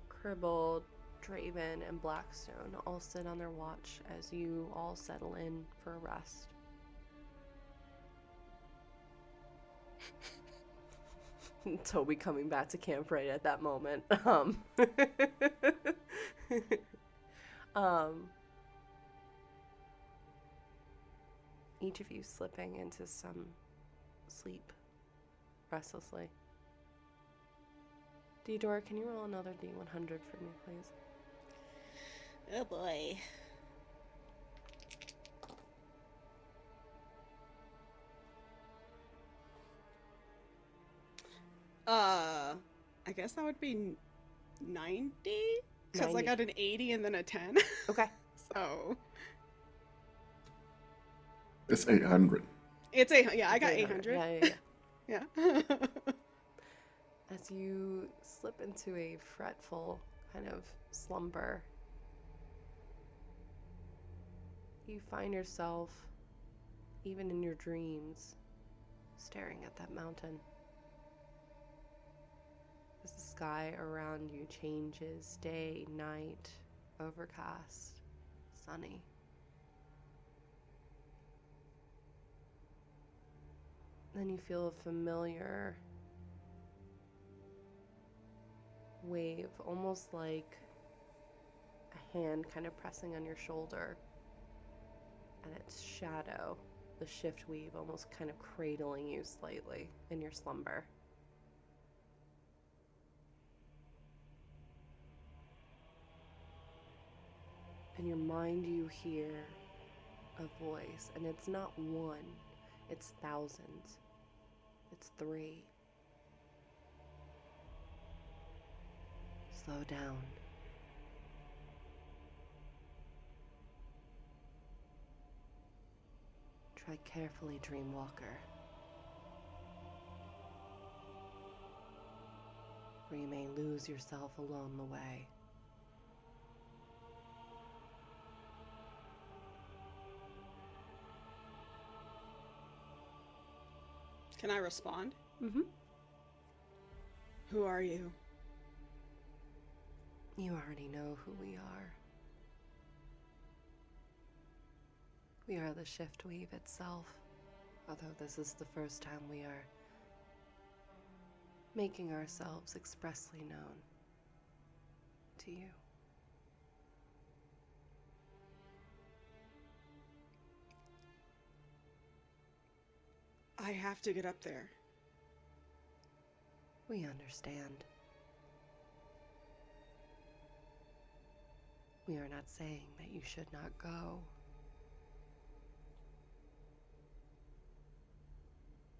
Cribble, Draven, and Blackstone all sit on their watch as you all settle in for a rest. Toby coming back to camp right at that moment. Each of you slipping into some sleep restlessly. Deodora, can you roll another D100 for me, please? Oh boy. I guess that would be 90? Because I 90. got an 80 and then a 10. Okay. So. It's 800. It's I got 800. Yeah. Yeah. As you slip into a fretful kind of slumber, you find yourself, even in your dreams, staring at that mountain. As the sky around you changes, day, night, overcast, sunny. Then you feel a familiar wave, almost like a hand kind of pressing on your shoulder, and its shadow, the shift weave, almost kind of cradling you slightly in your slumber. In your mind you hear a voice, and it's not one, it's thousands. It's 3. Slow down. Tread carefully, Dreamwalker, or you may lose yourself along the way. Can I respond? Mm-hmm. Who are you? You already know who we are. We are the Shift Weave itself, although this is the first time we are making ourselves expressly known to you. I have to get up there. We understand. We are not saying that you should not go.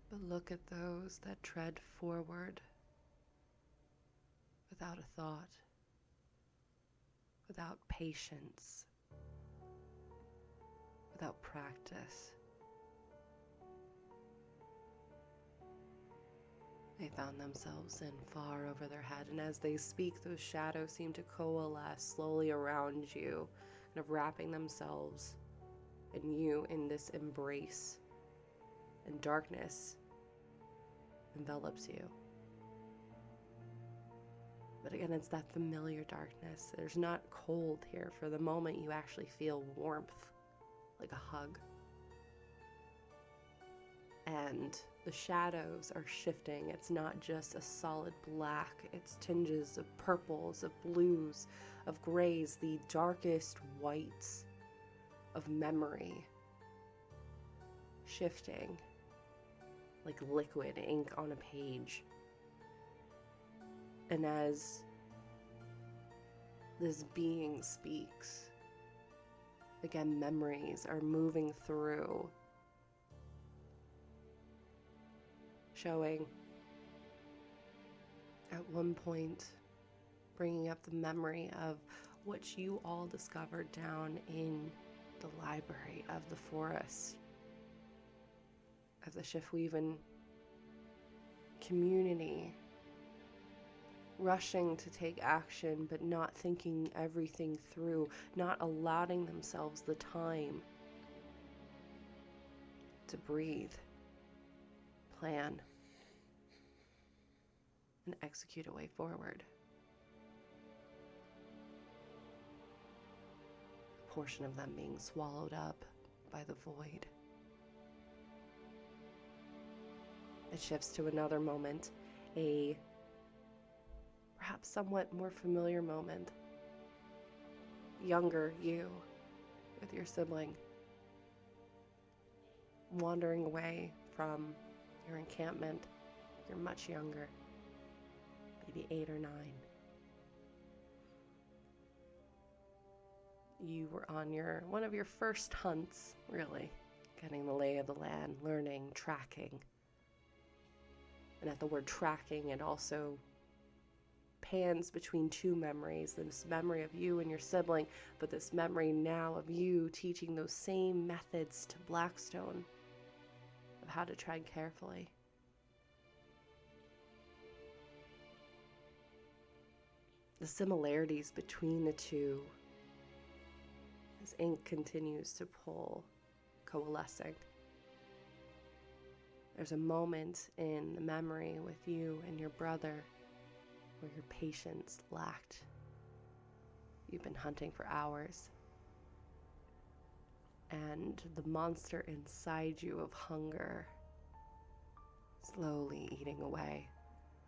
But look at those that tread forward without a thought, without patience, without practice. They found themselves in far over their head, and as they speak, those shadows seem to coalesce slowly around you, kind of wrapping themselves and you in this embrace, and darkness envelops you. But again, it's that familiar darkness. There's not cold here. For the moment, you actually feel warmth, like a hug. And the shadows are shifting. It's not just a solid black. It's tinges of purples, of blues, of grays, the darkest whites of memory shifting like liquid ink on a page. And as this being speaks, again, memories are moving through, showing at one point, bringing up the memory of what you all discovered down in the library of the forest, of the Shiftweaven community, rushing to take action but not thinking everything through, not allowing themselves the time to breathe, plan, and execute a way forward. A portion of them being swallowed up by the void. It shifts to another moment, a perhaps somewhat more familiar moment. Younger you with your sibling, wandering away from your encampment. You're much younger, maybe 8 or 9. You were on one of your first hunts, really, getting the lay of the land, learning, tracking. And at the word tracking, it also pans between two memories, this memory of you and your sibling, but this memory now of you teaching those same methods to Blackstone of how to tread carefully. The similarities between the two, as ink continues to pull, coalescing. There's a moment in the memory with you and your brother where your patience lacked. You've been hunting for hours, and the monster inside you of hunger slowly eating away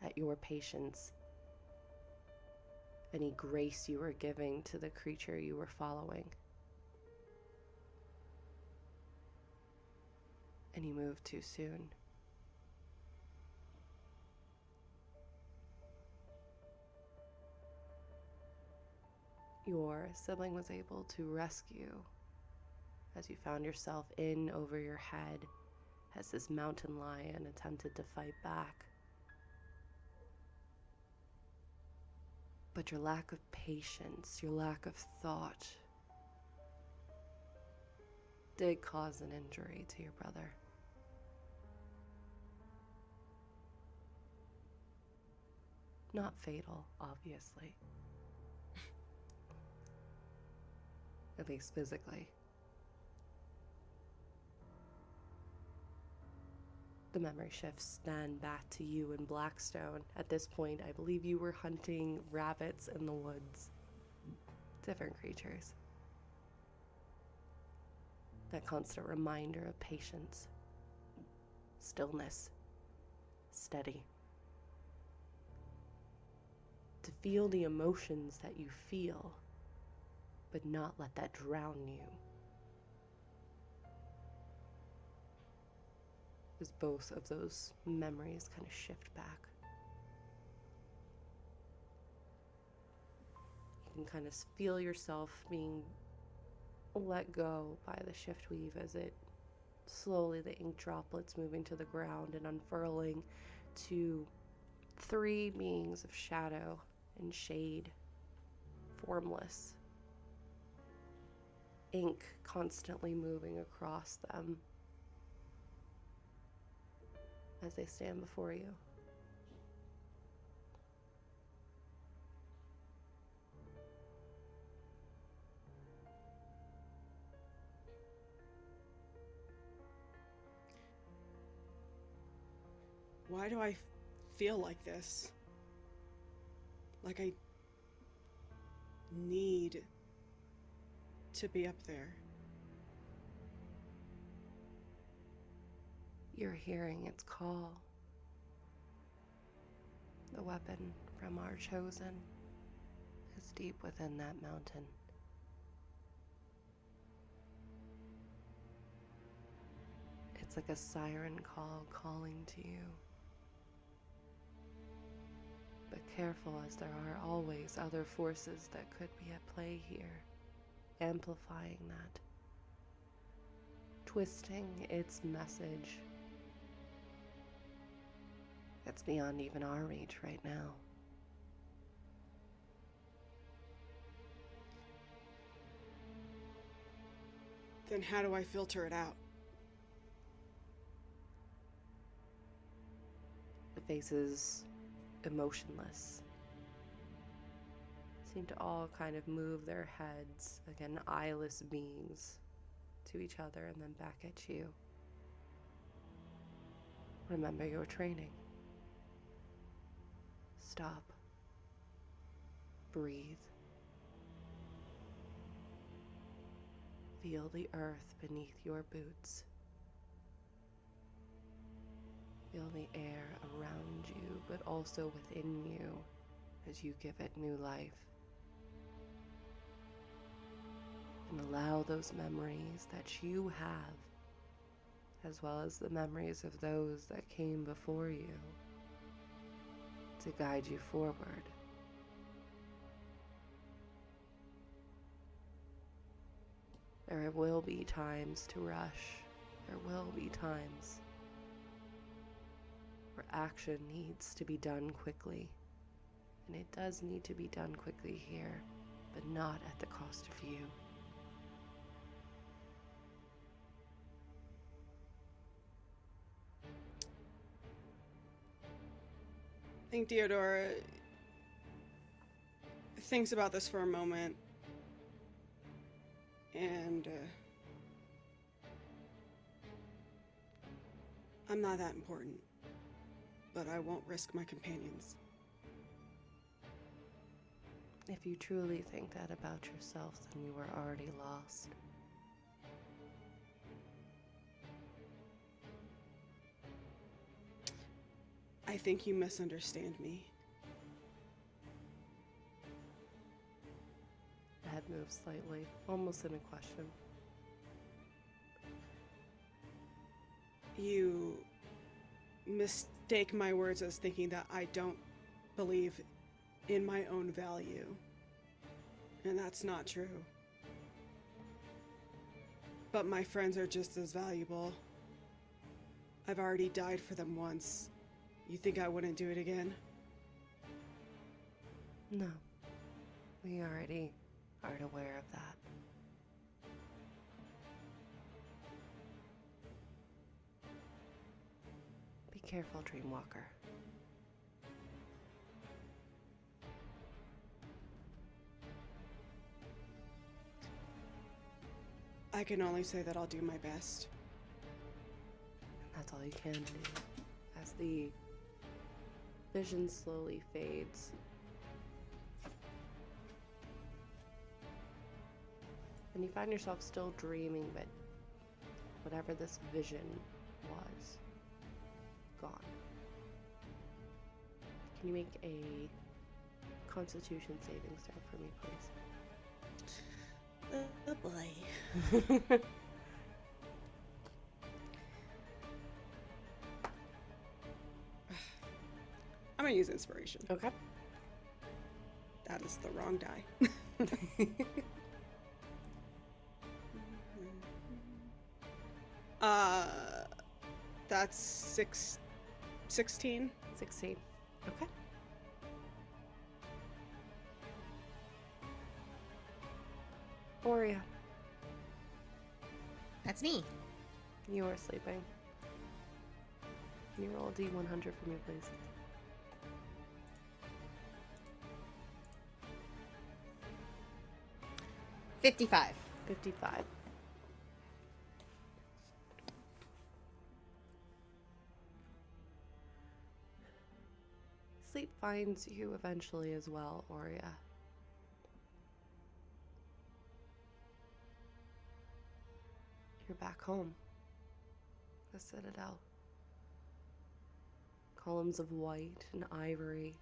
at your patience, any grace you were giving to the creature you were following. And you moved too soon. Your sibling was able to rescue as you found yourself in over your head as this mountain lion attempted to fight back. But your lack of patience, your lack of thought, did cause an injury to your brother. Not fatal, obviously. At least physically. The memory shifts then back to you in Blackstone. At this point, I believe you were hunting rabbits in the woods. Different creatures. That constant reminder of patience, stillness, steady. To feel the emotions that you feel, but not let that drown you. As both of those memories kind of shift back. You can kind of feel yourself being let go by the shift weave as it slowly, the ink droplets moving to the ground and unfurling to 3 beings of shadow and shade, formless. Ink constantly moving across them as they stand before you. Why do I feel like this? Like I need to be up there. You're hearing its call. The weapon from our chosen is deep within that mountain. It's like a siren call calling to you. But careful, as there are always other forces that could be at play here, amplifying that, twisting its message. That's beyond even our reach right now. Then how do I filter it out? The faces, emotionless, seem to all kind of move their heads, again, eyeless beings, to each other and then back at you. Remember your training. Stop. Breathe. Feel the earth beneath your boots. Feel the air around you, but also within you as you give it new life. And allow those memories that you have, as well as the memories of those that came before you, to guide you forward. There will be times to rush. There will be times where action needs to be done quickly. And it does need to be done quickly here, but not at the cost of you. I think Theodora thinks about this for a moment, and I'm not that important, but I won't risk my companions. If you truly think that about yourself, then you are already lost. I think you misunderstand me. The head moves slightly, almost in a question. You mistake my words as thinking that I don't believe in my own value. And that's not true. But my friends are just as valuable. I've already died for them once. You think I wouldn't do it again? No. We already are aware of that. Careful, Dreamwalker. I can only say that I'll do my best. That's all you can do. As the vision slowly fades, and you find yourself still dreaming, but whatever this vision was, gone. Can you make a Constitution saving throw for me, please? Oh boy. I'm gonna use inspiration. Okay. That is the wrong die. That's 16. 16. Okay. Aurea, That's me. you are sleeping. Can you roll a D100 for me, please? $55. 55. Sleep finds you eventually as well, Aurea. You're back home. The Citadel. Columns of white and ivory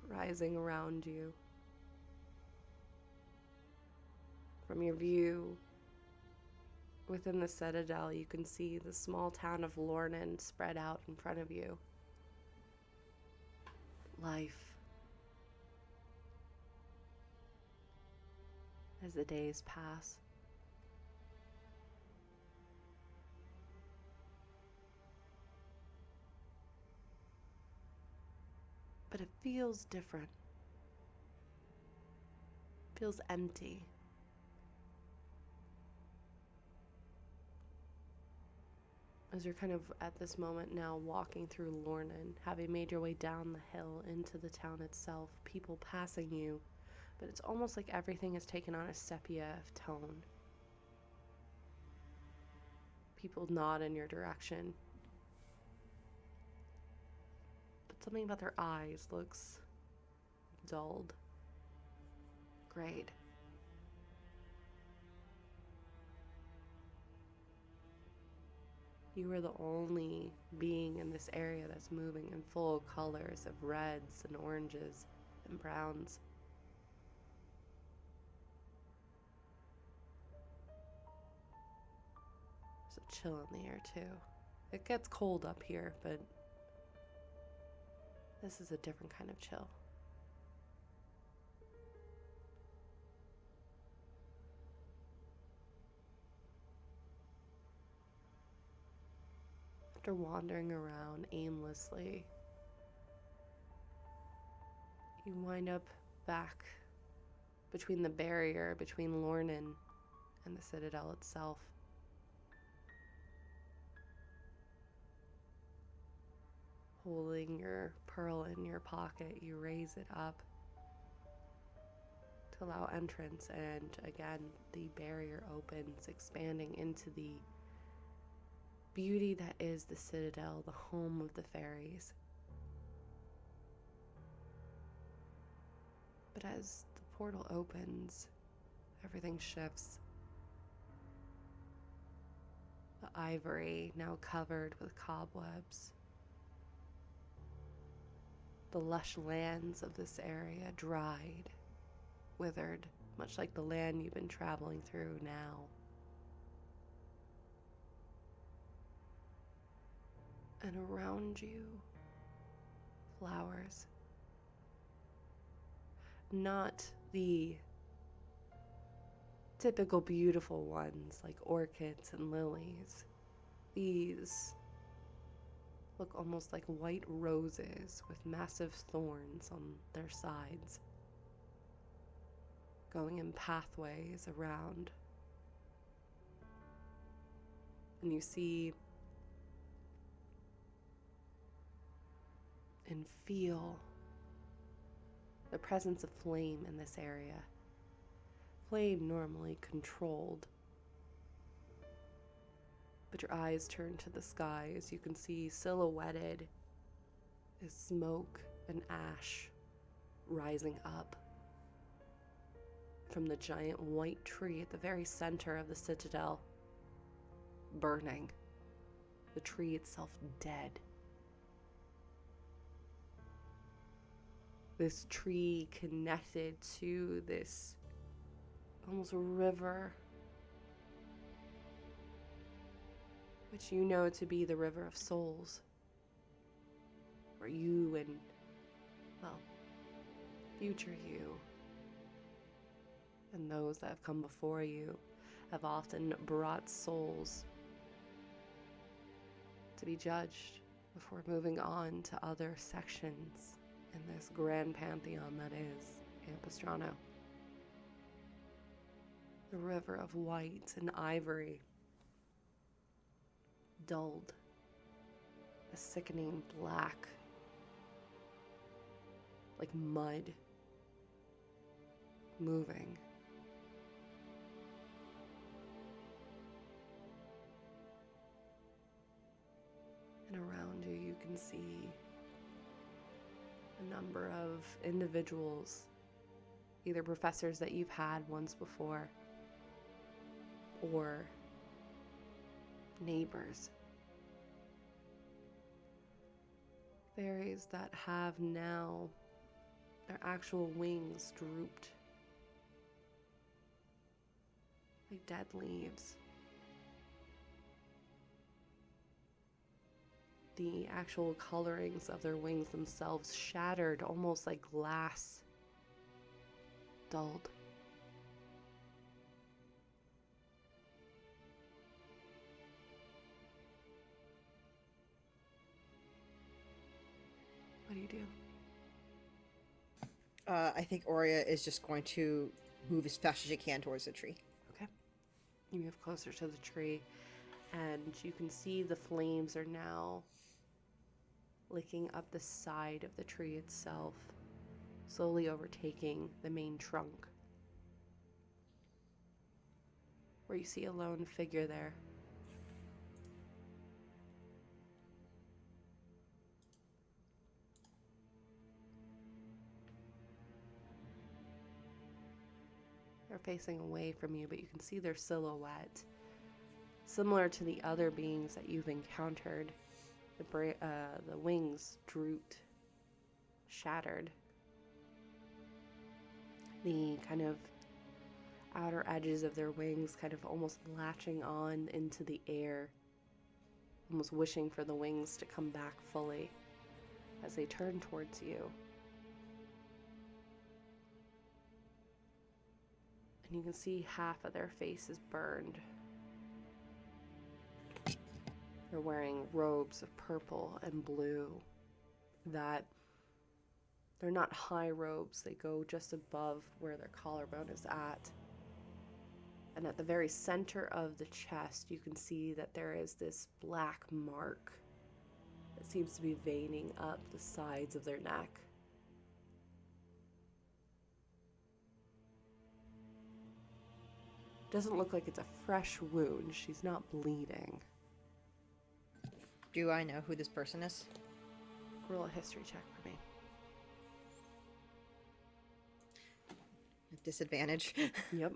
rising around you. From your view within the Citadel, you can see the small town of Lornan spread out in front of you. Life. As the days pass. But it feels different. Feels empty. As you're kind of at this moment now walking through Lornan, having made your way down the hill into the town itself, people passing you, but it's almost like everything has taken on a sepia of tone. People nod in your direction. But something about their eyes looks dulled, grayed. You are the only being in this area that's moving in full colors of reds and oranges and browns. There's a chill in the air too. It gets cold up here, but this is a different kind of chill. After wandering around aimlessly, you wind up back between the barrier between Lornan and the Citadel itself. Holding your pearl in your pocket, you raise it up to allow entrance, and again, the barrier opens, expanding into the beauty that is the Citadel, the home of the fairies. But as the portal opens, everything shifts. The ivory now covered with cobwebs. The lush lands of this area dried, withered, much like the land you've been traveling through now. And around you, flowers. Not the typical beautiful ones like orchids and lilies. These look almost like white roses with massive thorns on their sides, going in pathways around. And you see can feel the presence of flame in this area. Flame normally controlled. But your eyes turn to the sky as you can see silhouetted is smoke and ash rising up from the giant white tree at the very center of the citadel, burning. The tree itself dead. This tree connected to this almost river, which you know to be the River of Souls, where you and, well, future you and those that have come before you have often brought souls to be judged before moving on to other sections in this grand pantheon that is Ampistrano. The river of white and ivory, dulled, a sickening black, like mud, moving. And around you, you can see a number of individuals, either professors that you've had once before, or neighbors. Fairies that have now their actual wings drooped like dead leaves. The actual colorings of their wings themselves shattered, almost like glass, dulled. What do you do? I think Aurea is just going to move as fast as she can towards the tree. Okay. You move closer to the tree, and you can see the flames are now licking up the side of the tree itself, slowly overtaking the main trunk, where you see a lone figure there. They're facing away from you, but you can see their silhouette. Similar to the other beings that you've encountered, the wings drooped, shattered. The kind of outer edges of their wings kind of almost latching on into the air, almost wishing for the wings to come back fully as they turn towards you. And you can see half of their face is burned. They're wearing robes of purple and blue that they're not high robes. They go just above where their collarbone is at. And at the very center of the chest, you can see that there is this black mark that seems to be veining up the sides of their neck. Doesn't look like it's a fresh wound. She's not bleeding. Do I know who this person is? Roll a history check for me. Disadvantage. Yep.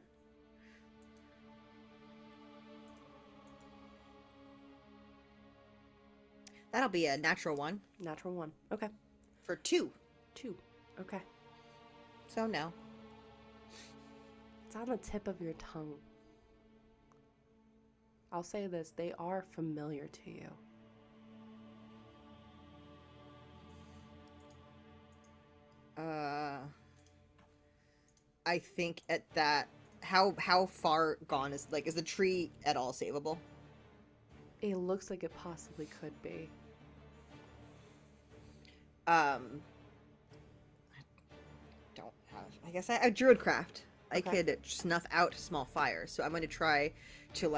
That'll be a natural one. Natural 1. Okay. For 2. 2. Okay. So no. It's on the tip of your tongue. I'll say this, they are familiar to you. I think at that, how far gone is the tree at all savable? It looks like it possibly could be. I don't have. I guess I druidcraft. I Okay. could snuff out small fires, so I'm going to try to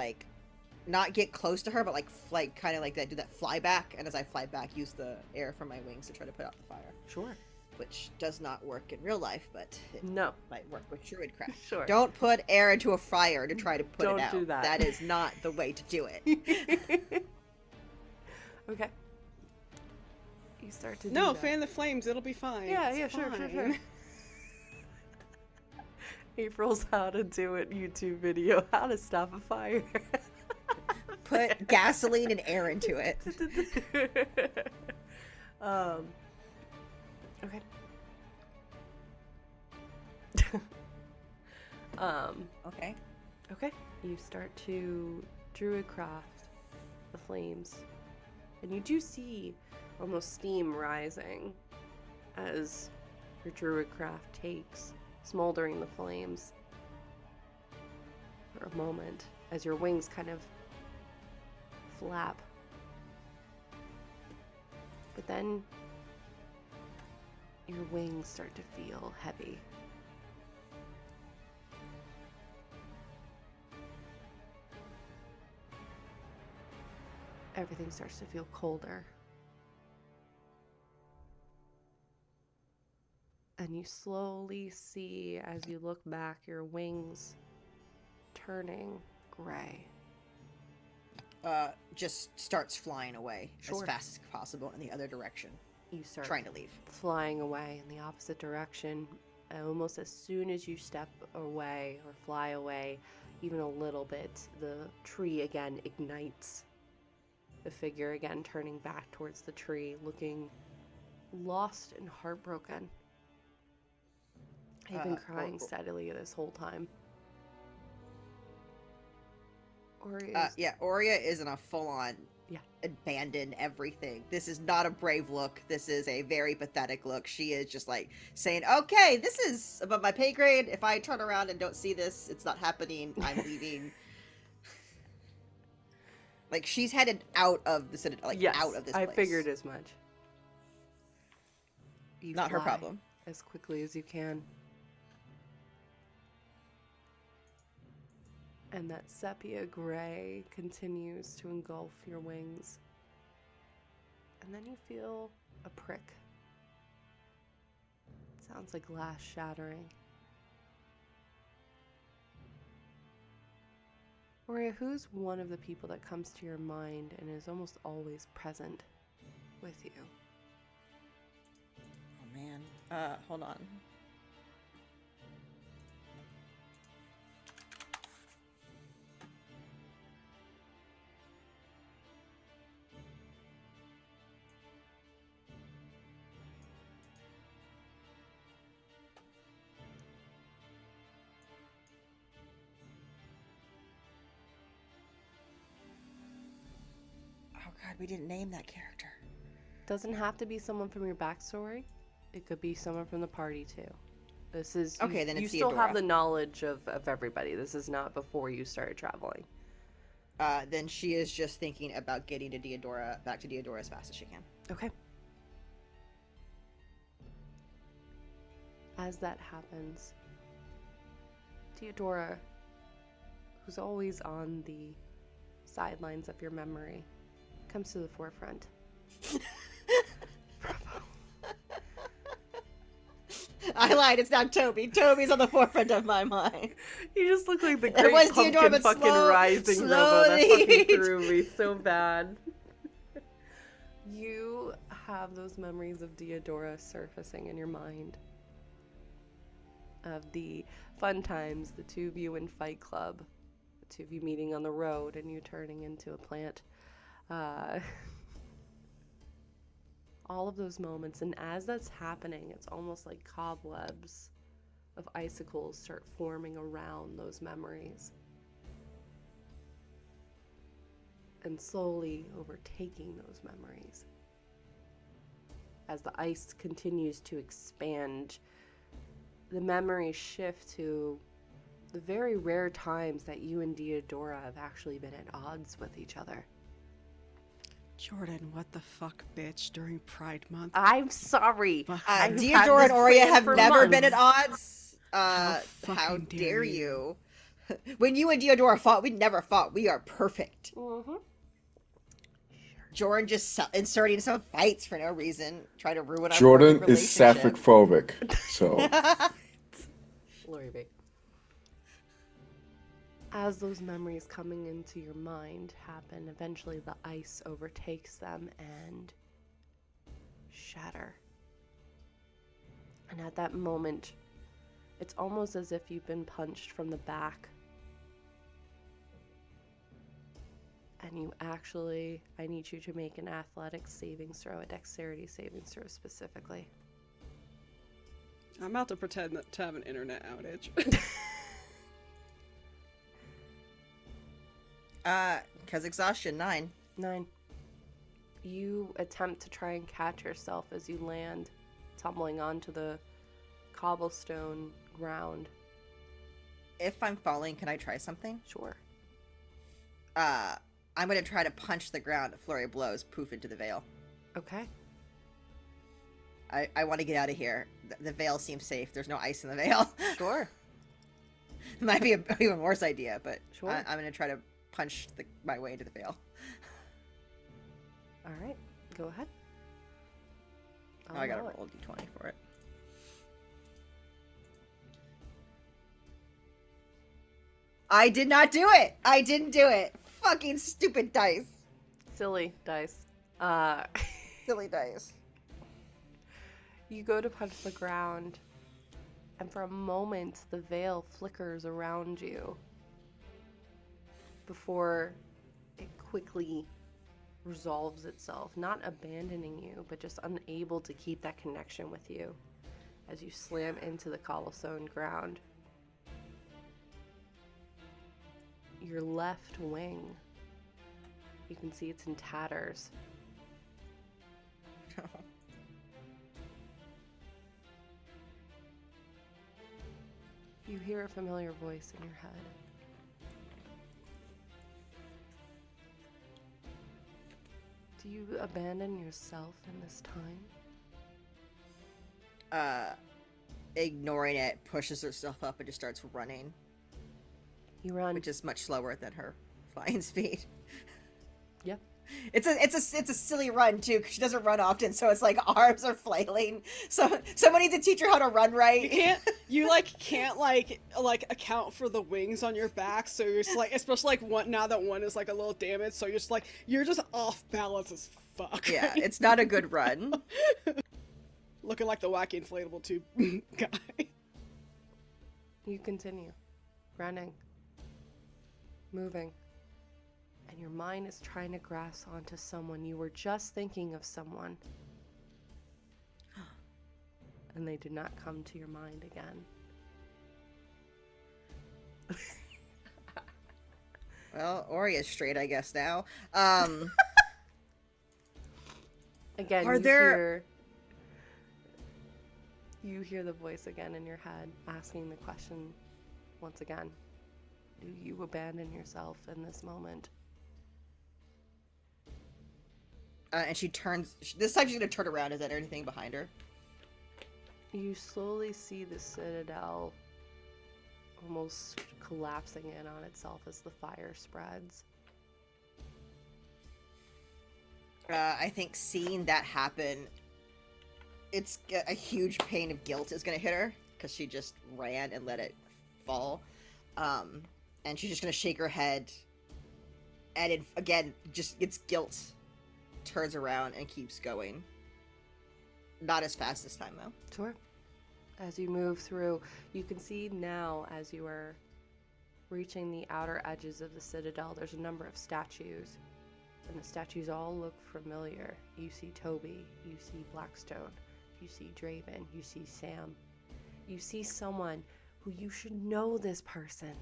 not get close to her, but like kind of like that, do that fly back, and as I fly back, use the air from my wings to try to put out the fire. Sure. Which does not work in real life, but it No. might work with Druidcraft. Sure. Don't put air into a fryer to try to put Don't it out. do that. That is not the way to do it. Okay. You start to do No, that. fan the flames. It'll be fine. Yeah, It's yeah, sure. fine. April's how to do it YouTube video, how to stop a fire. Put gasoline and air into it. Okay. Okay. Okay. You start to druidcraft the flames, and you do see almost steam rising as your druidcraft takes, smoldering the flames for a moment as your wings kind of flap. But then your wings start to feel heavy. Everything starts to feel colder. And you slowly see, as you look back, your wings turning gray. Just starts flying away Sure. as fast as possible in the other direction. You start Trying to leave. flying away in the opposite direction. And almost as soon as you step away or fly away, even a little bit, the tree again ignites. The figure again turning back towards the tree, looking lost and heartbroken. I've been crying steadily this whole time. Aurea is in a full-on Yeah. abandon everything. This is not a brave look. This is a very pathetic look. She is just like saying, okay, this is above my pay grade. If I turn around and don't see this, it's not happening. I'm leaving. Like, she's headed out of the citadel, Yes, out of this I place. figured as much. You Not her fly problem. as quickly as you can. And that sepia gray continues to engulf your wings. And then you feel a prick. It sounds like glass shattering. Aurea, who's one of the people that comes to your mind and is almost always present with you? Oh, man. Hold on. Oh god, we didn't name that character. Doesn't have to be someone from your backstory. It could be someone from the party too. This is Okay, you, then you it's still Theodora. have the knowledge of everybody. This is not before you started traveling. Then she is just thinking about getting to Deodora, back to Deodora as fast as she can. Okay. As that happens, Theodora, who's always on the sidelines of your memory, comes to the forefront. Bravo. I lied, it's not Toby. Toby's on the forefront of my mind. You just look like the It great was pumpkin Theodora, but fucking slow- rising robo that fucking slowly. threw me so bad. You have those memories of Deodora surfacing in your mind. Of the fun times, the two of you in Fight Club, the two of you meeting on the road and you turning into a plant. All of those moments, and as that's happening, it's almost like cobwebs of icicles start forming around those memories and slowly overtaking those memories. As the ice continues to expand, the memories shift to the very rare times that you and Deodora have actually been at odds with each other. Jordan, what the fuck, bitch, during Pride Month? I'm sorry. I've had Deodora this and Aurea planned have for never months. been at odds. How How fucking dare dare you? When you and Diodora fought, we never fought. We are perfect. Mm-hmm. Jordan just inserting some fights for no reason, trying to ruin our Jordan perfect is sapphic phobic, so Lori B. As those memories coming into your mind happen, eventually the ice overtakes them and shatter. And at that moment, it's almost as if you've been punched from the back. And you actually, I need you to make an athletics savings throw, a dexterity savings throw specifically. I'm about to pretend to have an internet outage. Because exhaustion, 9. 9. You attempt to try and catch yourself as you land, tumbling onto the cobblestone ground. If I'm falling, can I try something? Sure. I'm going to try to punch the ground. A flurry of blows, poof into the veil. Okay. I want to get out of here. The veil seems safe. There's no ice in the veil. Sure. Might be an even worse idea, but Sure. I'm going to try to punch my way into the veil. All right. Go ahead. Oh, I got to roll it. roll a d20 for it. I did not do it! I didn't do it! Fucking stupid dice. Silly dice. Silly dice. You go to punch the ground, and for a moment, the veil flickers around you before it quickly resolves itself, not abandoning you, but just unable to keep that connection with you as you slam into the cobblestone ground. Your left wing, you can see it's in tatters. You hear a familiar voice in your head. Do you abandon yourself in this time? Ignoring it, pushes herself up and just starts running, You run. which is much slower than her flying speed. Yep. It's a silly run too, because she doesn't run often, so it's like arms are flailing. So someone needs to teach her how to run right. You can't account for the wings on your back, so you're just like, especially like one now that one is like a little damaged, so you're just off balance as fuck. Yeah, it's not a good run. Looking like the wacky inflatable tube guy. You continue. Running. Moving. And your mind is trying to grasp onto someone. You were just thinking of someone. And they did not come to your mind again. Well, Ori is straight, I guess, now. Again, you hear the voice again in your head, asking the question once again. Do you abandon yourself in this moment? And she turns. This time she's going to turn around. Is there anything behind her? You slowly see the citadel almost collapsing in on itself as the fire spreads. I think seeing that happen, it's a huge pain of guilt is going to hit her, because she just ran and let it fall. And she's just going to shake her head, and it, again, just gets guilt, turns around and keeps going. Not as fast this time, though. Sure. As you move through, you can see now as you are reaching the outer edges of the citadel, there's a number of statues. And the statues all look familiar. You see Toby, you see Blackstone, you see Draven, you see Sam. You see someone who you should know this person.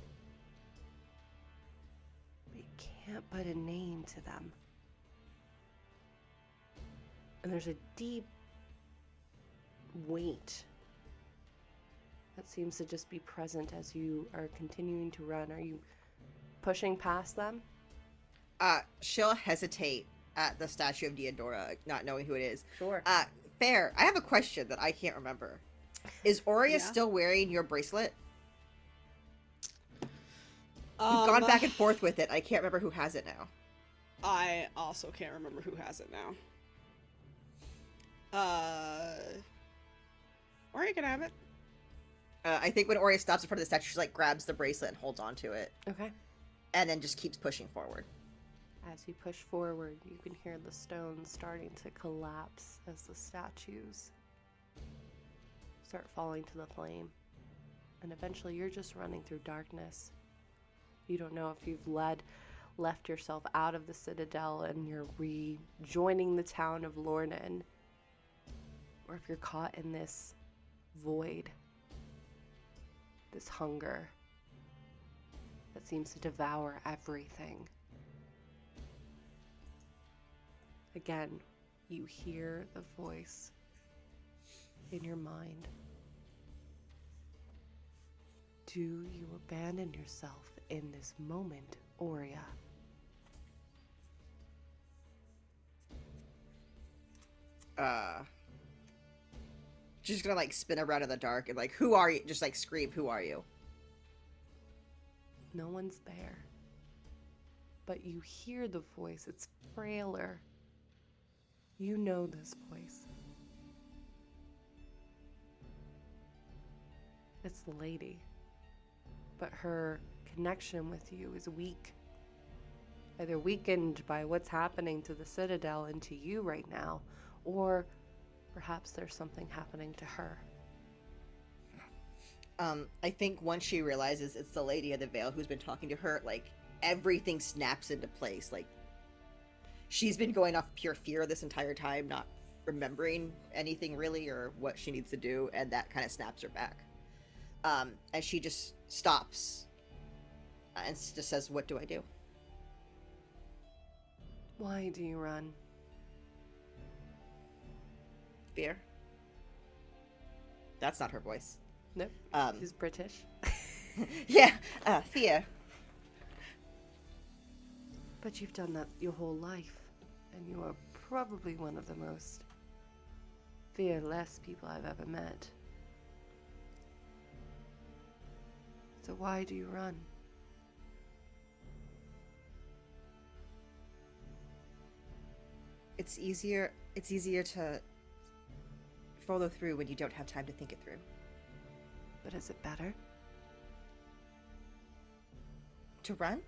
But you can't put a name to them. And there's a deep weight that seems to just be present as you are continuing to run. Are you pushing past them? She'll hesitate at the statue of Diodora, not knowing who it is. Sure. Fair. I have a question that I can't remember. Is Aurea Yeah. still wearing your bracelet? We've gone back and forth with it. I can't remember who has it now. I also can't remember who has it now. Or you can have it. I think when Ori stops in front of the statue, she like grabs the bracelet and holds onto it, Okay. and then just keeps pushing forward. As you push forward, you can hear the stones starting to collapse as the statues start falling to the flame. And eventually you're just running through darkness. You don't know if you've left yourself out of the citadel and you're rejoining the town of Lornan, or if you're caught in this void, this hunger that seems to devour everything. Again, you hear the voice in your mind. Do you abandon yourself in this moment, Aurea? She's gonna like spin around in the dark and like, who are you? Just like scream, who are you? No one's there. But you hear the voice. It's frailer. You know this voice. It's the lady. But her connection with you is weak. Either weakened by what's happening to the Citadel and to you right now, or perhaps there's something happening to her. I think once she realizes it's the Lady of the Veil who's been talking to her, like, everything snaps into place. Like, she's been going off pure fear this entire time, not remembering anything really or what she needs to do, and that kind of snaps her back. And she just stops and just says, "What do I do?" Why do you run? Fear. That's not her voice. Nope. She's British. Yeah, fear. But you've done that your whole life, and you are probably one of the most fearless people I've ever met. So why do you run? It's easier to follow through when you don't have time to think it through. But is it better? To run?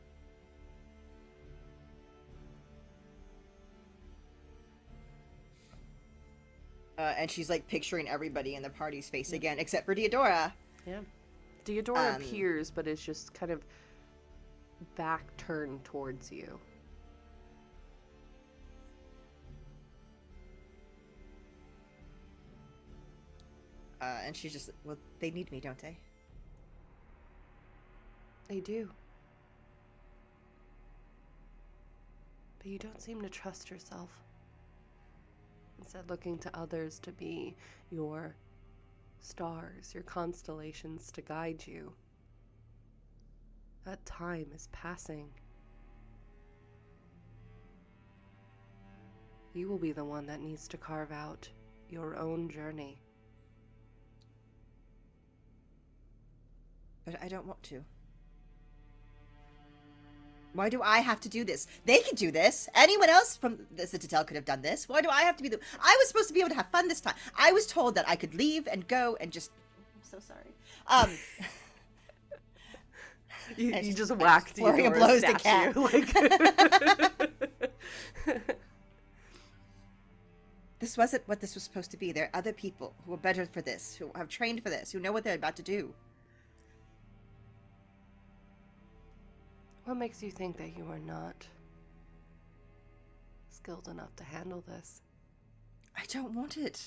And she's like picturing everybody in the party's face again, except for Deodora. Yeah. Deodora appears, but is just kind of back turned towards you. And she's just, well, they need me, don't they? They do. But you don't seem to trust yourself. Instead, looking to others to be your stars, your constellations to guide you. That time is passing. You will be the one that needs to carve out your own journey. But I don't want to. Why do I have to do this? They could do this. Anyone else from the Citadel could have done this. Why do I have to be the... I was supposed to be able to have fun this time. I was told that I could leave and go and just... I'm so sorry. You just whacked flurry of Deodora's blows the statue. Like... This wasn't what this was supposed to be. There are other people who are better for this, who have trained for this, who know what they're about to do. What makes you think that you are not skilled enough to handle this? I don't want it.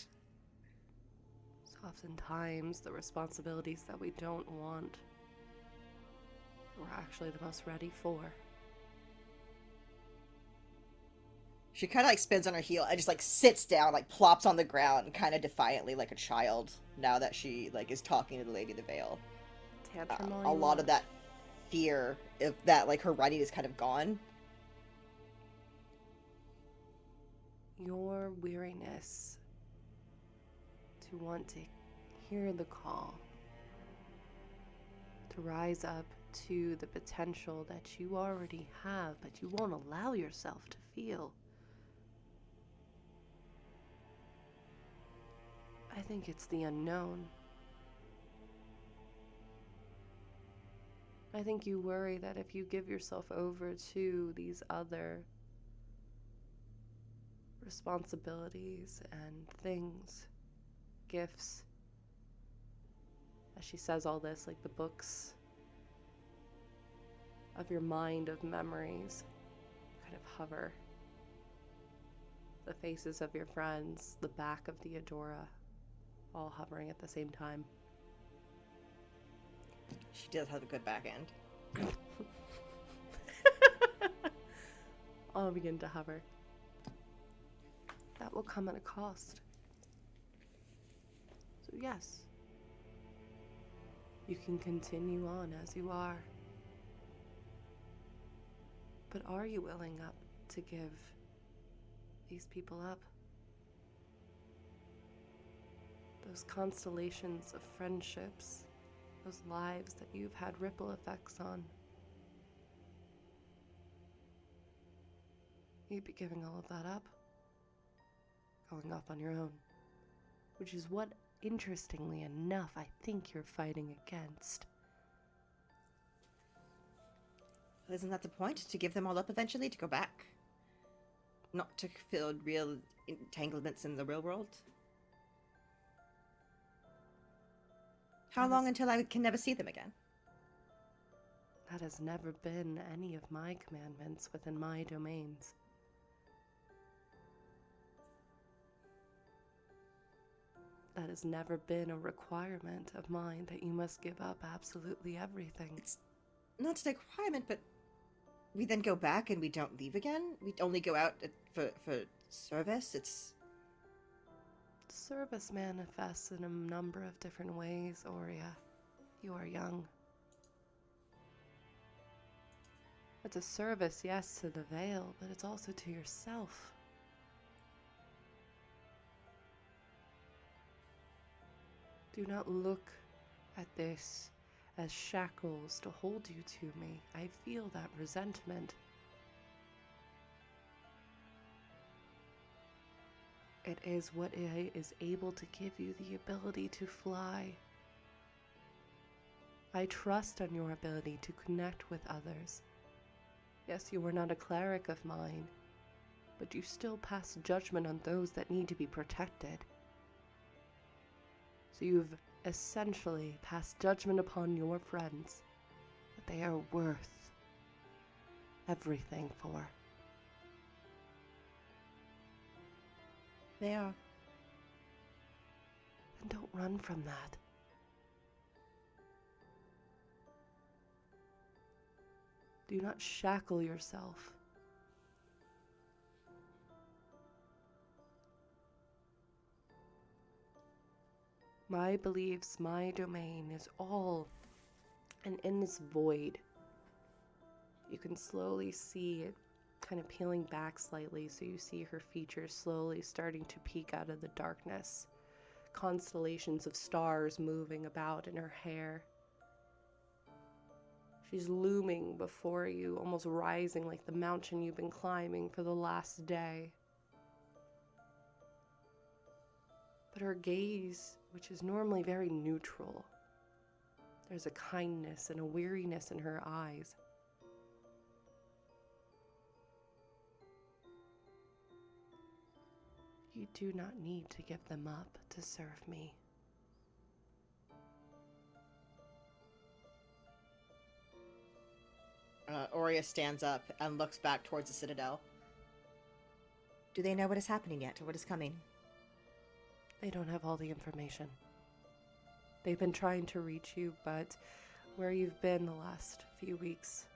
So oftentimes, the responsibilities that we don't want, we're actually the most ready for. She kind of like spins on her heel and just like sits down, like plops on the ground, kind of defiantly like a child. Now that she like is talking to the Lady of the Veil, Tantrum all a you lot want. of that fear of that, like her running, is kind of gone. Your weariness to want to hear the call, to rise up to the potential that you already have, but you won't allow yourself to feel. I think it's the unknown. I think you worry that if you give yourself over to these other responsibilities and things, gifts, as she says all this, like the books of your mind of memories kind of hover. The faces of your friends, the back of Theodora, all hovering at the same time. She does have a good back end. All begin to hover. That will come at a cost. So yes, you can continue on as you are. But are you willing up to give these people up? Those constellations of friendships, those lives that you've had ripple effects on. You'd be giving all of that up, going off on your own, which is what, interestingly enough, I think you're fighting against. Isn't that the point? To give them all up eventually, to go back? Not to feel real entanglements in the real world? How long until I can never see them again? That has never been any of my commandments within my domains. That has never been a requirement of mine that you must give up absolutely everything. It's not a requirement, but we then go back and we don't leave again? We only go out for service? It's... Service manifests in a number of different ways, Aurea. You are young. It's a service, yes, to the Veil, but it's also to yourself. Do not look at this as shackles to hold you to me. I feel that resentment. It is what is able to give you the ability to fly. I trust on your ability to connect with others. Yes, you are not a cleric of mine, but you still pass judgment on those that need to be protected. So you've essentially passed judgment upon your friends that they are worth everything for. They are. And don't run from that. Do not shackle yourself. My beliefs, my domain is all, and in this void, you can slowly see it kind of peeling back slightly, so you see her features slowly starting to peek out of the darkness. Constellations of stars moving about in her hair. She's looming before you, almost rising like the mountain you've been climbing for the last day. But her gaze, which is normally very neutral, there's a kindness and a weariness in her eyes. You do not need to give them up to serve me. Aurea stands up and looks back towards the Citadel. Do they know what is happening yet, or what is coming? They don't have all the information. They've been trying to reach you, but where you've been the last few weeks,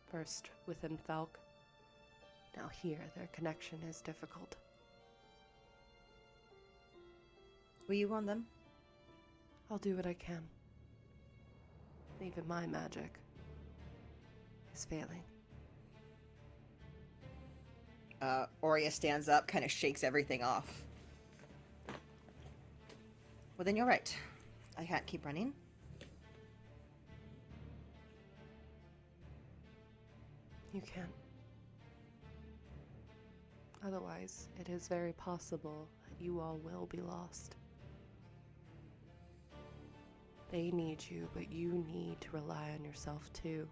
first within Felk, now here, their connection is difficult. Will you warn them? I'll do what I can. Even my magic is failing. Aurea stands up, kind of shakes everything off. Well, then you're right. I can't keep running. You can't. Otherwise, it is very possible that you all will be lost. They need you, but you need to rely on yourself too.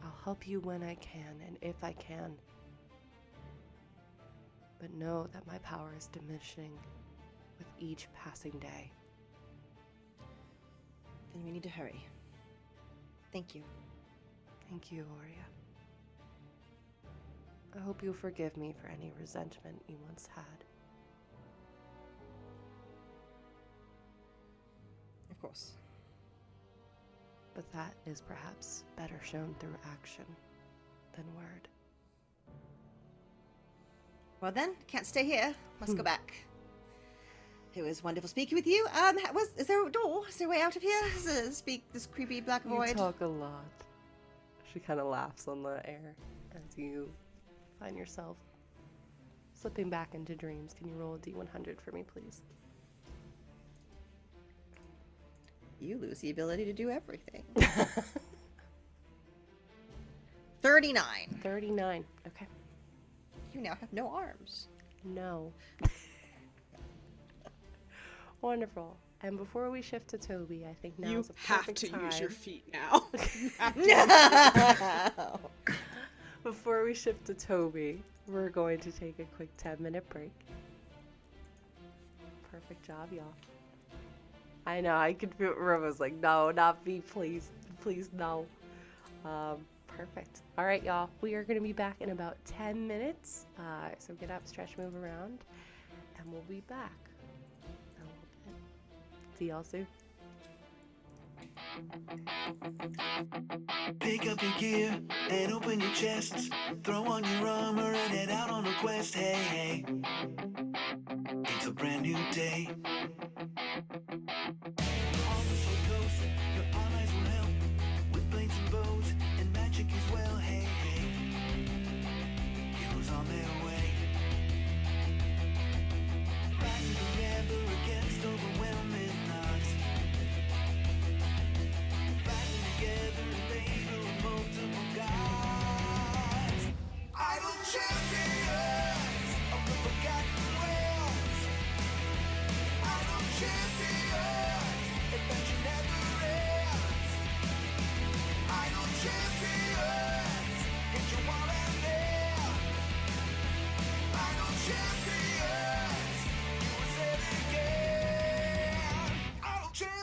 I'll help you when I can and if I can. But know that my power is diminishing with each passing day. Then we need to hurry. Thank you. Thank you, Aurea. I hope you'll forgive me for any resentment you once had. Of course. But that is perhaps better shown through action than word. Well then, can't stay here. Must go back. It was wonderful speaking with you. Is there a door? Is there a way out of here? Speak this creepy black void. You talk a lot. She kind of laughs on the air as you find yourself slipping back into dreams. Can you roll a D100 for me, please? You lose the ability to do everything. 39. 39. Okay. You now have no arms. No. Wonderful. And before we shift to Toby, I think now You is a have perfect to time. use your feet now. You have to. No. Before we shift to Toby, we're going to take a quick 10-minute break. Perfect job, y'all. I know, I could feel Robo's like, no, not me, please. Please, no. Perfect. All right, y'all. We are going to be back in about 10 minutes. So get up, stretch, move around, and we'll be back in a little bit. See y'all soon. Pick up your gear and open your chests. Throw on your armor and head out on a quest. Hey, hey. It's a brand new day. On the South Coast, your allies will help with blades and bows and magic as well. Hey, hey. Heroes on their way. Fighting together against overwhelming odds. Fighting together in favor of multiple gods. Idle champions of the forgotten realms. Idle champions, adventure never ends. Idle champions, get your wallet there. Idle champions, you will say it again. Idle champions.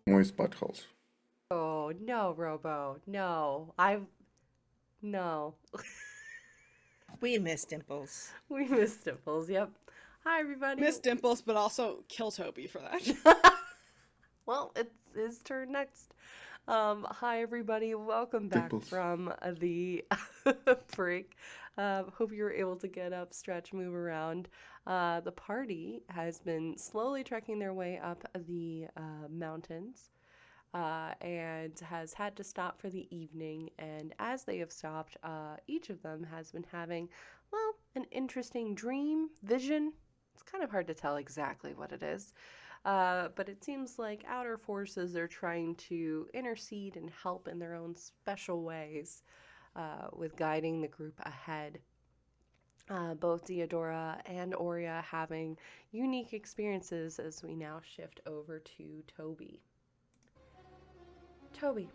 Moist buttholes. Oh, no, Robo. No. No. We miss Dimples. We missed Dimples, yep. Hi, everybody. Miss Dimples, but also kill Toby for that. Well, it's his turn next. Hi, everybody. Welcome back Dimples. from the break. Hope you were able to get up, stretch, move around. The party has been slowly trekking their way up the mountains and has had to stop for the evening. And as they have stopped, each of them has been having, well, an interesting dream, vision. It's kind of hard to tell exactly what it is. But it seems like outer forces are trying to intercede and help in their own special ways with guiding the group ahead. Both Theodora and Aurea having unique experiences as we now shift over to Toby. Toby.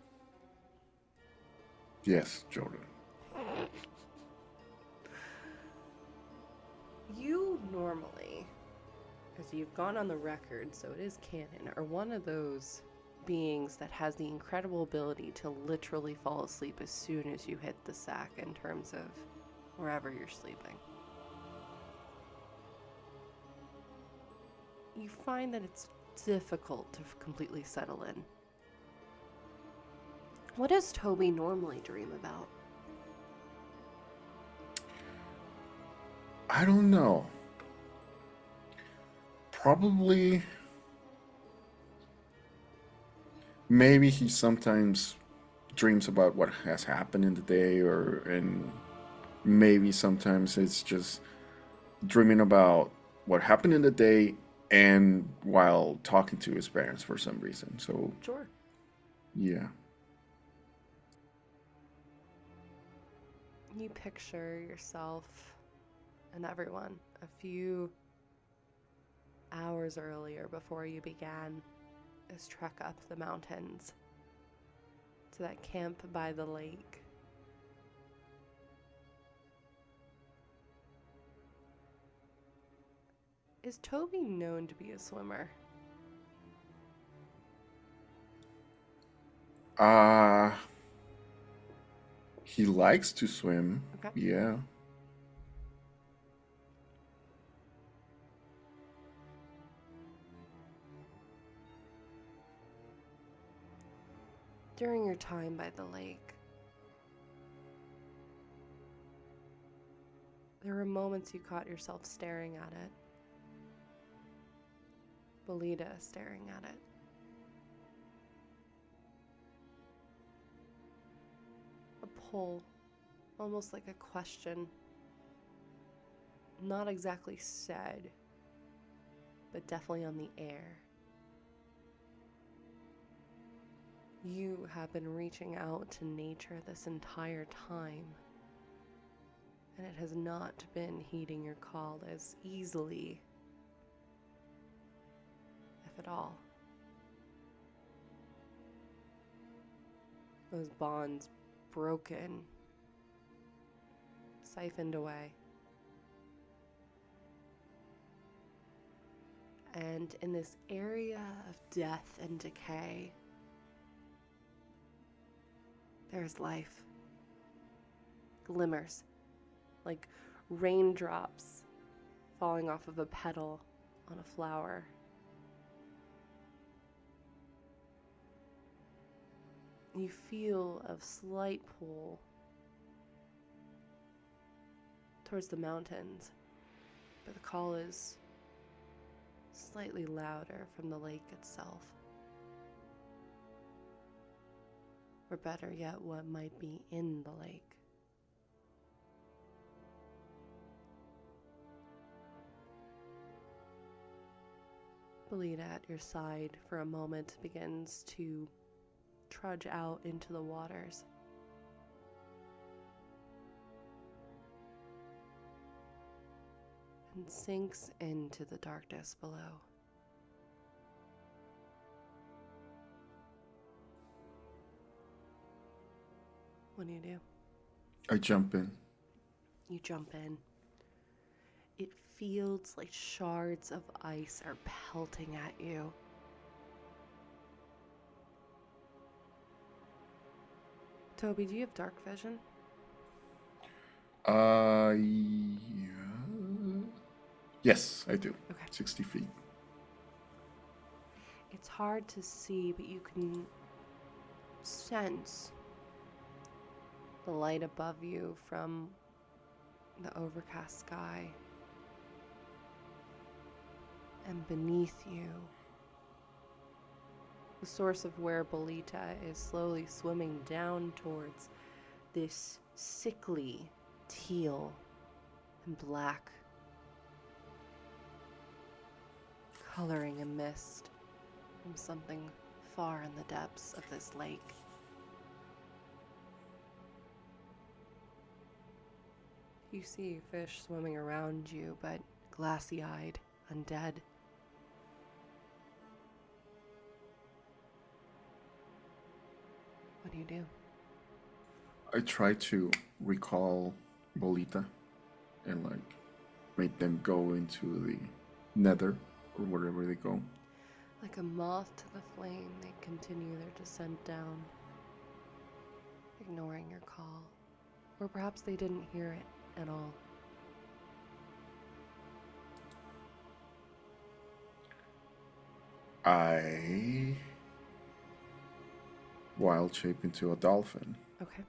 Yes, Jordan. You normally, as you've gone on the record, so it is canon, are one of those beings that has the incredible ability to literally fall asleep as soon as you hit the sack in terms of wherever you're sleeping. You find that it's difficult to completely settle in. What does Toby normally dream about? I don't know. Probably. Maybe he sometimes dreams about what has happened in the day, and maybe sometimes it's just dreaming about what happened in the day and while talking to his parents for some reason. So, Sure. yeah. You picture yourself and everyone a few hours earlier before you began this trek up the mountains to that camp by the lake. Is Toby known to be a swimmer? Uh, he likes to swim. Okay. Yeah. During your time by the lake, there were moments you caught yourself staring at it. Belita staring at it. A pull, almost like a question. Not exactly said, but definitely on the air. You have been reaching out to nature this entire time, and it has not been heeding your call as easily, if at all. Those bonds broken, siphoned away. And in this area of death and decay, there's life. Glimmers, like raindrops falling off of a petal on a flower. You feel a slight pull towards the mountains, but the call is slightly louder from the lake itself. Or better yet, what might be in the lake. Belita at your side for a moment begins to trudge out into the waters. And sinks into the darkness below. What do? I jump in. You jump in. It feels like shards of ice are pelting at you. Toby, do you have dark vision? Yeah. Yes, I do. Okay. 60 feet. It's hard to see, but you can sense the light above you from the overcast sky. And beneath you, the source of where Belita is slowly swimming down towards this sickly teal and black coloring a mist from something far in the depths of this lake. You see fish swimming around you, but glassy-eyed, undead. What do? I try to recall Bolita and make them go into the nether or wherever they go. Like a moth to the flame, they continue their descent down, ignoring your call. Or perhaps they didn't hear it at all. I wild shape into a dolphin. Okay.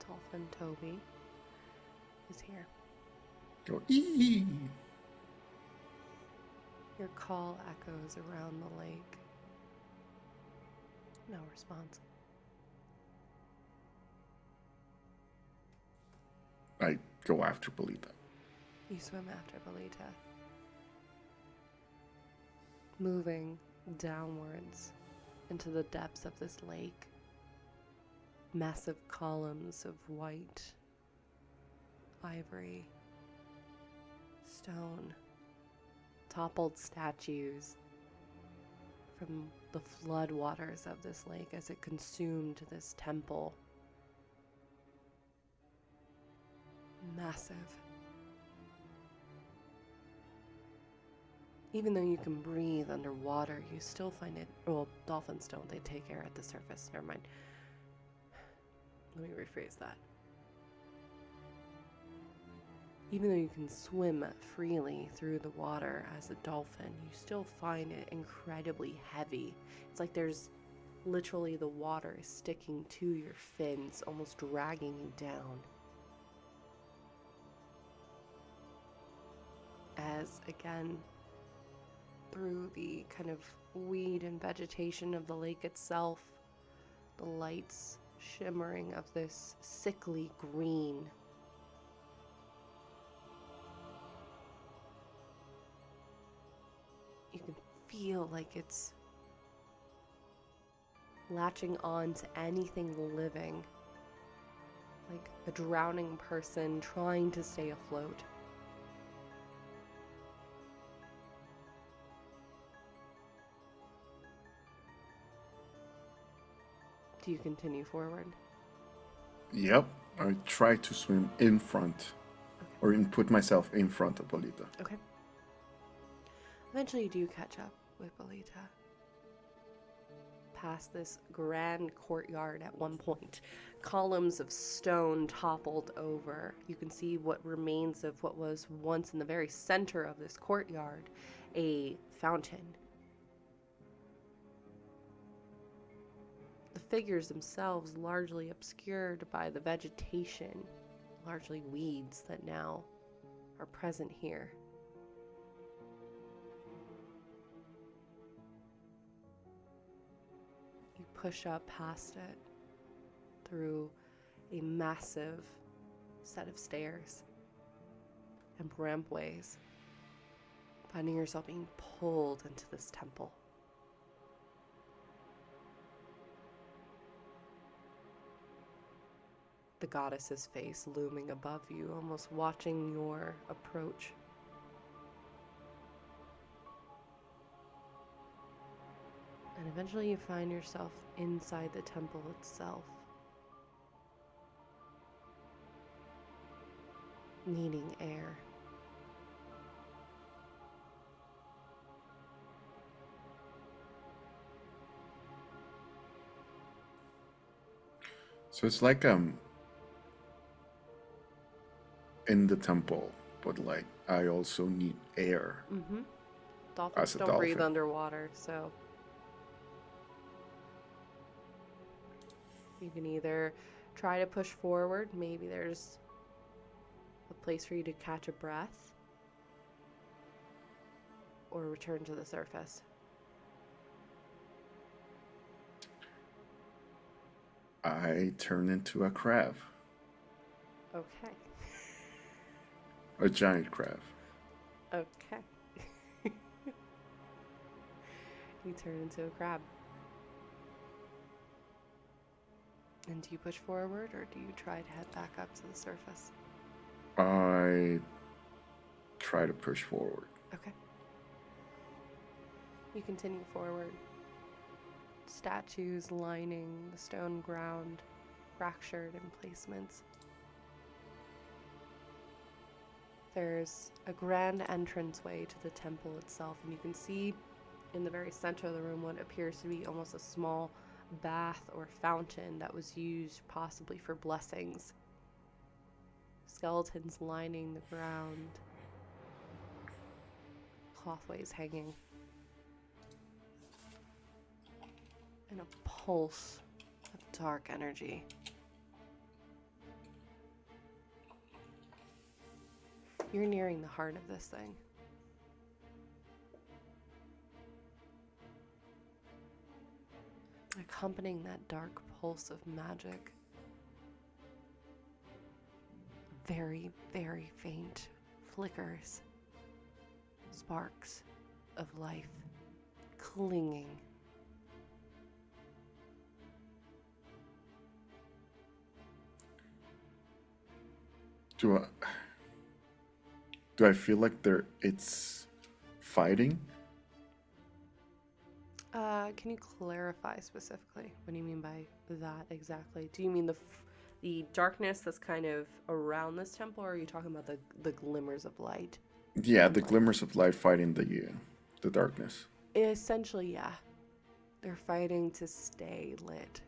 Dolphin Toby is here. Go ee. Your call echoes around the lake. No response. I go after Belita. You swim after Belita, moving downwards into the depths of this lake. Massive columns of white, ivory, stone, toppled statues from the flood waters of this lake as it consumed this temple. Massive. Even though you can breathe underwater, you still find it. Well, dolphins don't. They take air at the surface. Never mind. Let me rephrase that. Even though you can swim freely through the water as a dolphin, you still find it incredibly heavy. It's like there's literally the water is sticking to your fins, almost dragging you down. As, again, through the kind of weed and vegetation of the lake itself, the lights shimmering of this sickly green. You can feel like it's latching on to anything living, like a drowning person trying to stay afloat. Do you continue forward? Yep. I try to swim in front. Or put myself in front of Belita. Okay. Eventually you do catch up with Belita. Past this grand courtyard at one point. Columns of stone toppled over. You can see what remains of what was once in the very center of this courtyard, a fountain. The figures themselves largely obscured by the vegetation, largely weeds that now are present here. You push up past it through a massive set of stairs and rampways, finding yourself being pulled into this temple. The goddess's face looming above you, almost watching your approach. And eventually you find yourself inside the temple itself, needing air. So it's like in the temple, but like I also need air. Mm-hmm. Dolphins As a don't breathe dolphin. underwater, so you can either try to push forward, maybe there's a place for you to catch a breath, or return to the surface. I turn into a crab. Okay. A giant crab. Okay. You turn into a crab. And do you push forward, or do you try to head back up to the surface? I try to push forward. Okay. You continue forward. Statues lining the stone ground, fractured emplacements. there's a grand entranceway to the temple itself, and you can see in the very center of the room what appears to be almost a small bath or fountain that was used possibly for blessings. Skeletons lining the ground, clothways hanging, and a pulse of dark energy. You're nearing the heart of this thing. Accompanying that dark pulse of magic, very, very faint flickers, sparks of life clinging. Do I feel like it's fighting? Can you clarify specifically? What do you mean by that exactly? Do you mean the darkness that's kind of around this temple, or are you talking about the glimmers of light? Yeah, the glimmers of light fighting the darkness. Essentially, yeah. They're fighting to stay lit.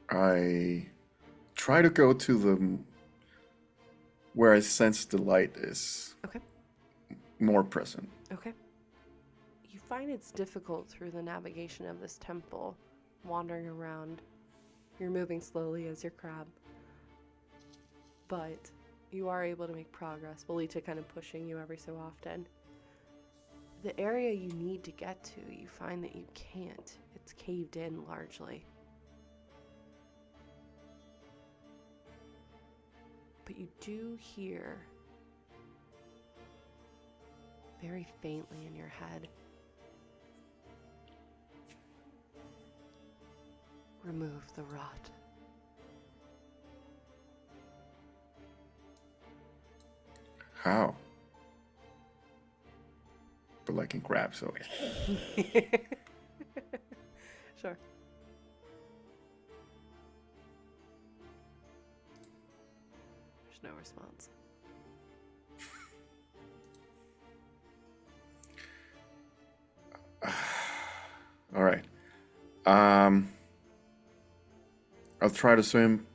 I try to go to where I sense the light is Okay. more present. Okay. You find it's difficult through the navigation of this temple, wandering around. You're moving slowly as your crab. But you are able to make progress, Bolita kind of pushing you every so often. The area you need to get to, you find that you can't. It's caved in largely. But you do hear, very faintly in your head, remove the rot. How? But like in crab, so Sure. There's no response. all right. I'll try to swim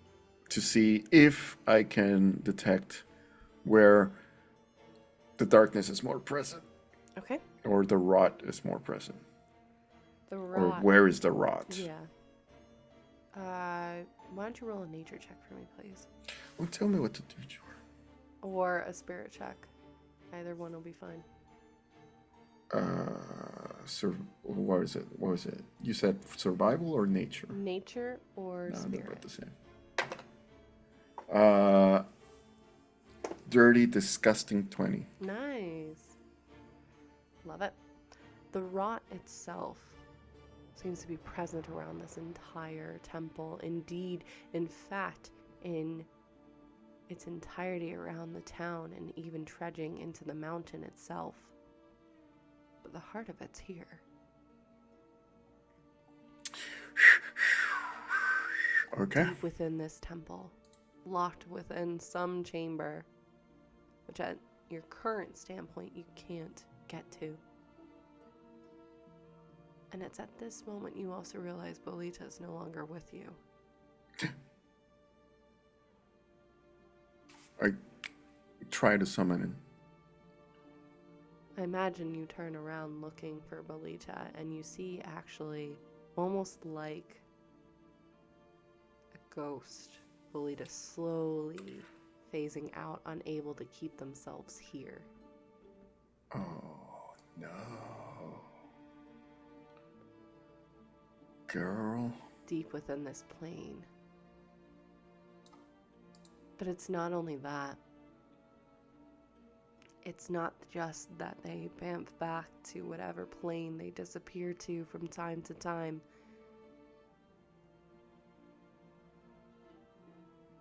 to see if I can detect where the darkness is more present, Okay. or the rot is more present, The or rot. where is the rot. Yeah. Why don't you roll a nature check for me, please? Well, tell me what to do, Jor. Or a spirit check. Either one will be fine. What is it? What was it? You said survival or nature? Nature or No, they're spirit? about the same. Dirty, disgusting 20. Nice. Love it. The rot itself seems to be present around this entire temple. Indeed, in fact, in its entirety around the town and even trudging into the mountain itself. But the heart of it's here. Okay. Deep within this temple, locked within some chamber, which at your current standpoint you can't get to. And it's at this moment you also realize Bolita is no longer with you. I try to summon him. I imagine you turn around looking for Bolita and you see actually almost like a ghost. Bolita slowly phasing out, unable to keep themselves here. Oh, no. Girl. Deep within this plane. But it's not only that. It's not just that they bamf back to whatever plane they disappear to from time to time.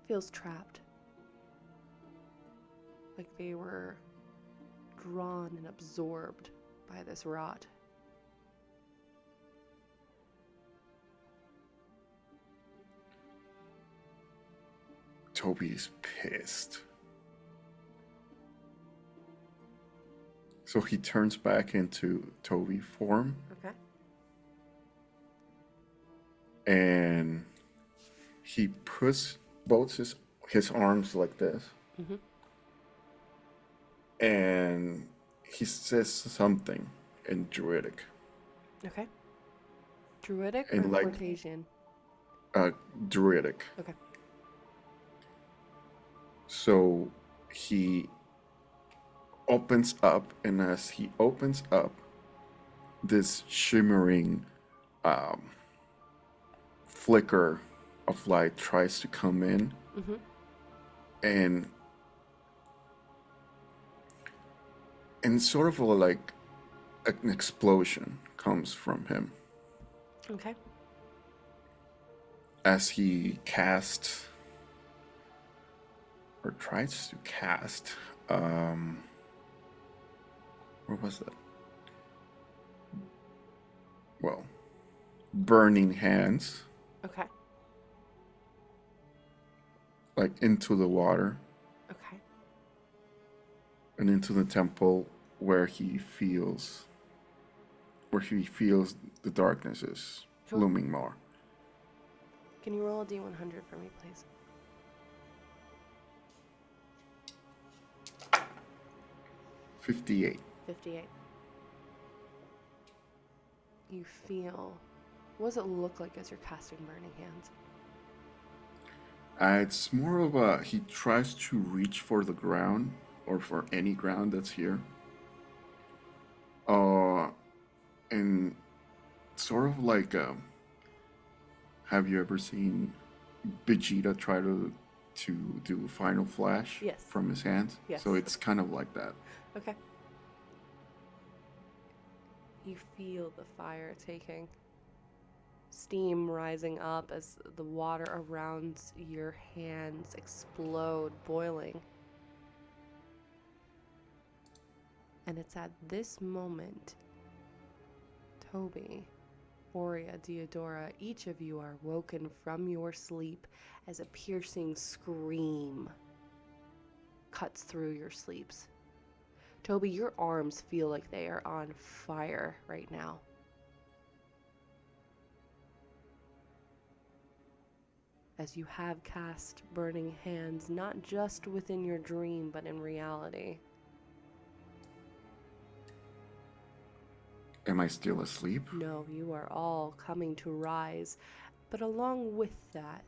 Feels trapped. Like they were drawn and absorbed by this rot. Toby's pissed. So he turns back into Toby form Okay. and he puts both his arms like this. Mm-hmm. And he says something in Druidic. Okay. Druidic or And like Cortesian? Druidic. Okay. So he opens up, and as he opens up, this shimmering flicker of light tries to come in, Mm-hmm. and sort of like an explosion comes from him Okay. as he casts or tries to cast. Where was that? Well, burning hands, Okay. like into the water Okay. and into the temple where he feels the darkness is Sure. looming more. Can you roll a D100 for me, please? 58. 58. You feel. What does it look like as you're casting Burning Hands? It's more of a he tries to reach for the ground or for any ground that's here. And sort of like have you ever seen Vegeta try to do Final Flash Yes. from his hands? Yes. So it's kind of like that. Okay. You feel the fire taking. Steam rising up as the water around your hands explode, boiling. And it's at this moment, Toby, Aurea, Diodora, each of you are woken from your sleep as a piercing scream cuts through your sleeps. Toby, your arms feel like they are on fire right now. As you have cast Burning Hands, not just within your dream, but in reality. Am I still asleep? No, you are all coming to rise, but along with that,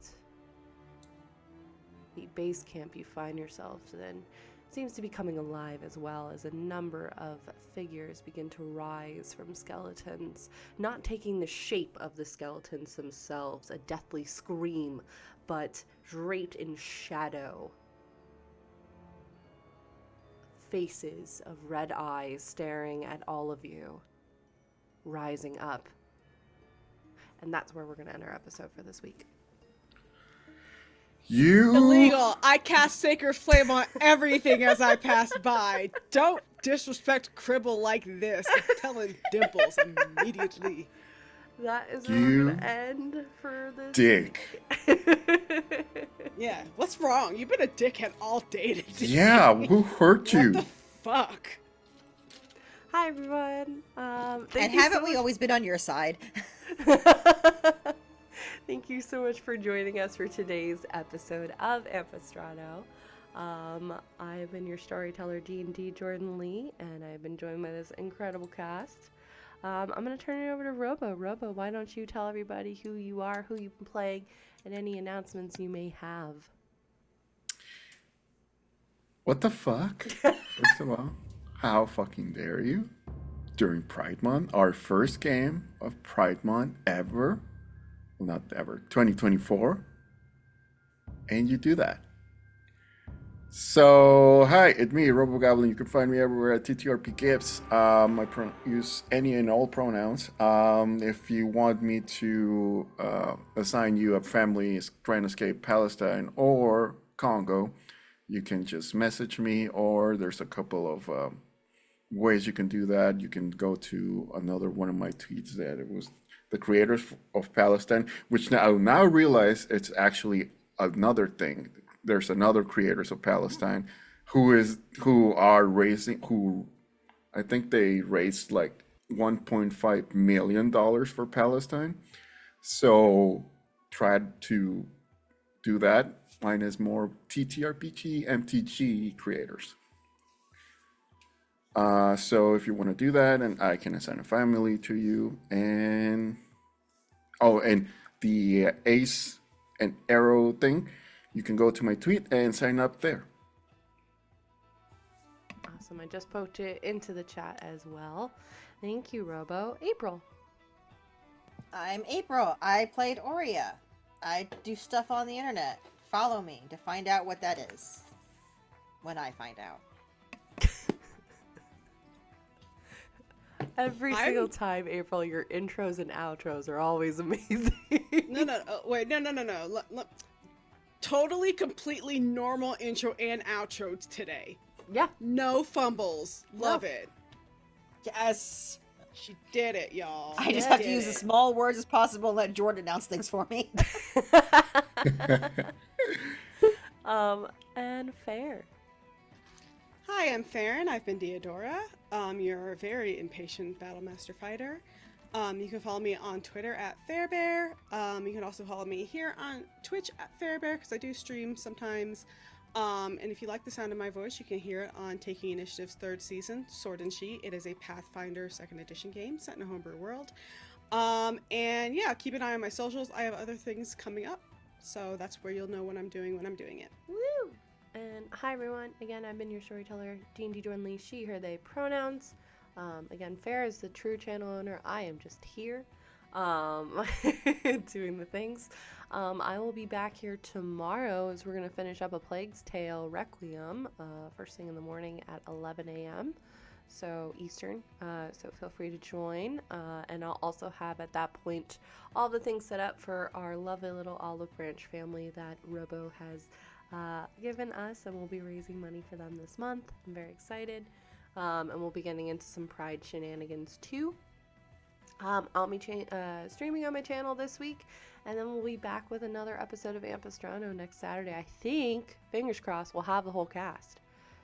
the base camp you find yourselves in seems to be coming alive as well, as a number of figures begin to rise from skeletons, not taking the shape of the skeletons themselves, a deathly scream, but draped in shadow. Faces of red eyes staring at all of you, rising up. And that's where we're going to end our episode for this week. You Illegal. I cast Sacred Flame on everything as I pass by. Don't disrespect Cribble like this. I'm telling Dimples immediately. That is where we're You going to end for this dick. week. Yeah, what's wrong? You've been a dickhead all day today. Yeah, who hurt you? What the fuck? Hi, everyone. Thank And you haven't so we always been on your side? Thank you so much for joining us for today's episode of Ampistrano. I've been your storyteller D&D Jordan Lee, and I've been joined by this incredible cast. I'm going to turn it over to Robo. Robo, why don't you tell everybody who you are, who you've been playing, and any announcements you may have. What the fuck? First of all, how fucking dare you? During Pride Month, our first game of Pride Month ever. Well, not ever, 2024. And you do that. So, hi, it's me, RoboGoblin. You can find me everywhere at TTRPGifts. I use any and all pronouns. If you want me to assign you a family trying to escape Palestine or Congo, you can just message me, or there's a couple of ways you can do that. You can go to another one of my tweets that it was the creators of Palestine, which now realize it's actually another thing. there's another creators of Palestine who are raising, who I think they raised like $1.5 million for Palestine. So tried to do that. Mine is more TTRPG, MTG creators. So if you want to do that, and I can assign a family to you, and and the Ace and Arrow thing, you can go to my tweet and sign up there. Awesome. I just poked it into the chat as well. Thank you, Robo. April. I'm April. I played Aurea. I do stuff on the internet. Follow me to find out what that is. When I find out. Every single time, April, your intros and outros are always amazing. No. Totally, completely normal intro and outro today. Yeah. No fumbles. Love it. Yes. She did it, y'all. I just have to use as small words as possible and let Jordan announce things for me. And Fair. Hi, I'm Farron. I've been Deodora. Your very impatient Battlemaster fighter. You can follow me on Twitter at Fairbear. You can also follow me here on Twitch at Fairbear because I do stream sometimes. And if you like the sound of my voice, you can hear it on Taking Initiative's 3rd season, Sword and Sheet. It is a Pathfinder 2nd edition game set in a homebrew world. And yeah, keep an eye on my socials. I have other things coming up, so that's where you'll know when I'm doing it. Woo! And hi everyone, again, I've been your storyteller, D&D Jordan Lee, she, her, they pronouns. Again, Fair is the true channel owner. I am just here doing the things. I will be back here tomorrow as we're going to finish up A Plague's Tale Requiem first thing in the morning at 11 a.m. So Eastern. So feel free to join. And I'll also have at that point all the things set up for our lovely little olive branch family that Robo has given us, and we'll be raising money for them this month. I'm very excited. And we'll be getting into some Pride shenanigans too. I'll be streaming on my channel this week, and then we'll be back with another episode of Ampistrano next Saturday. I think, fingers crossed, we'll have the whole cast.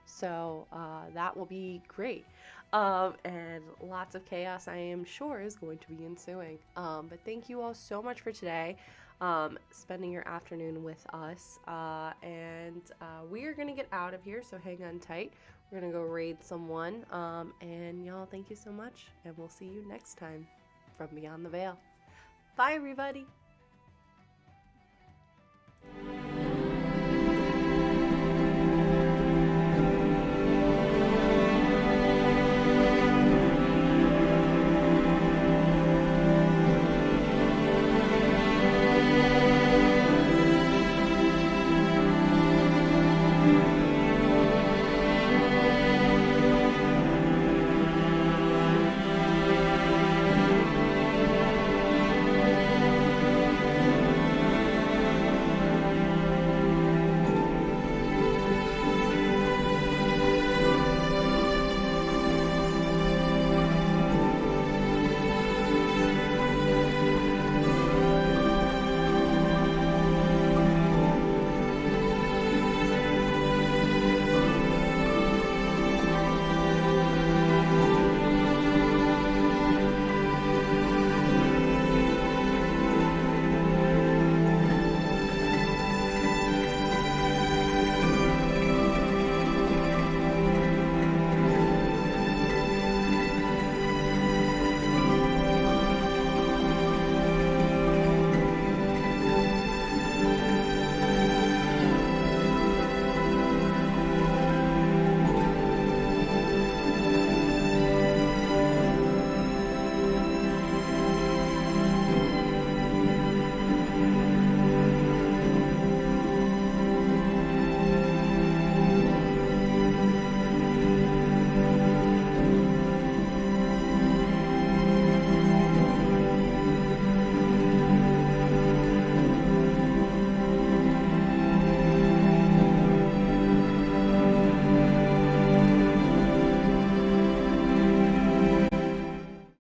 So that will be great. And lots of chaos, I am sure, is going to be ensuing. But thank you all so much for today. Spending your afternoon with us. And we are going to get out of here, so hang on tight. We're going to go raid someone. And y'all, thank you so much. And we'll see you next time from Beyond the Veil. Bye, everybody.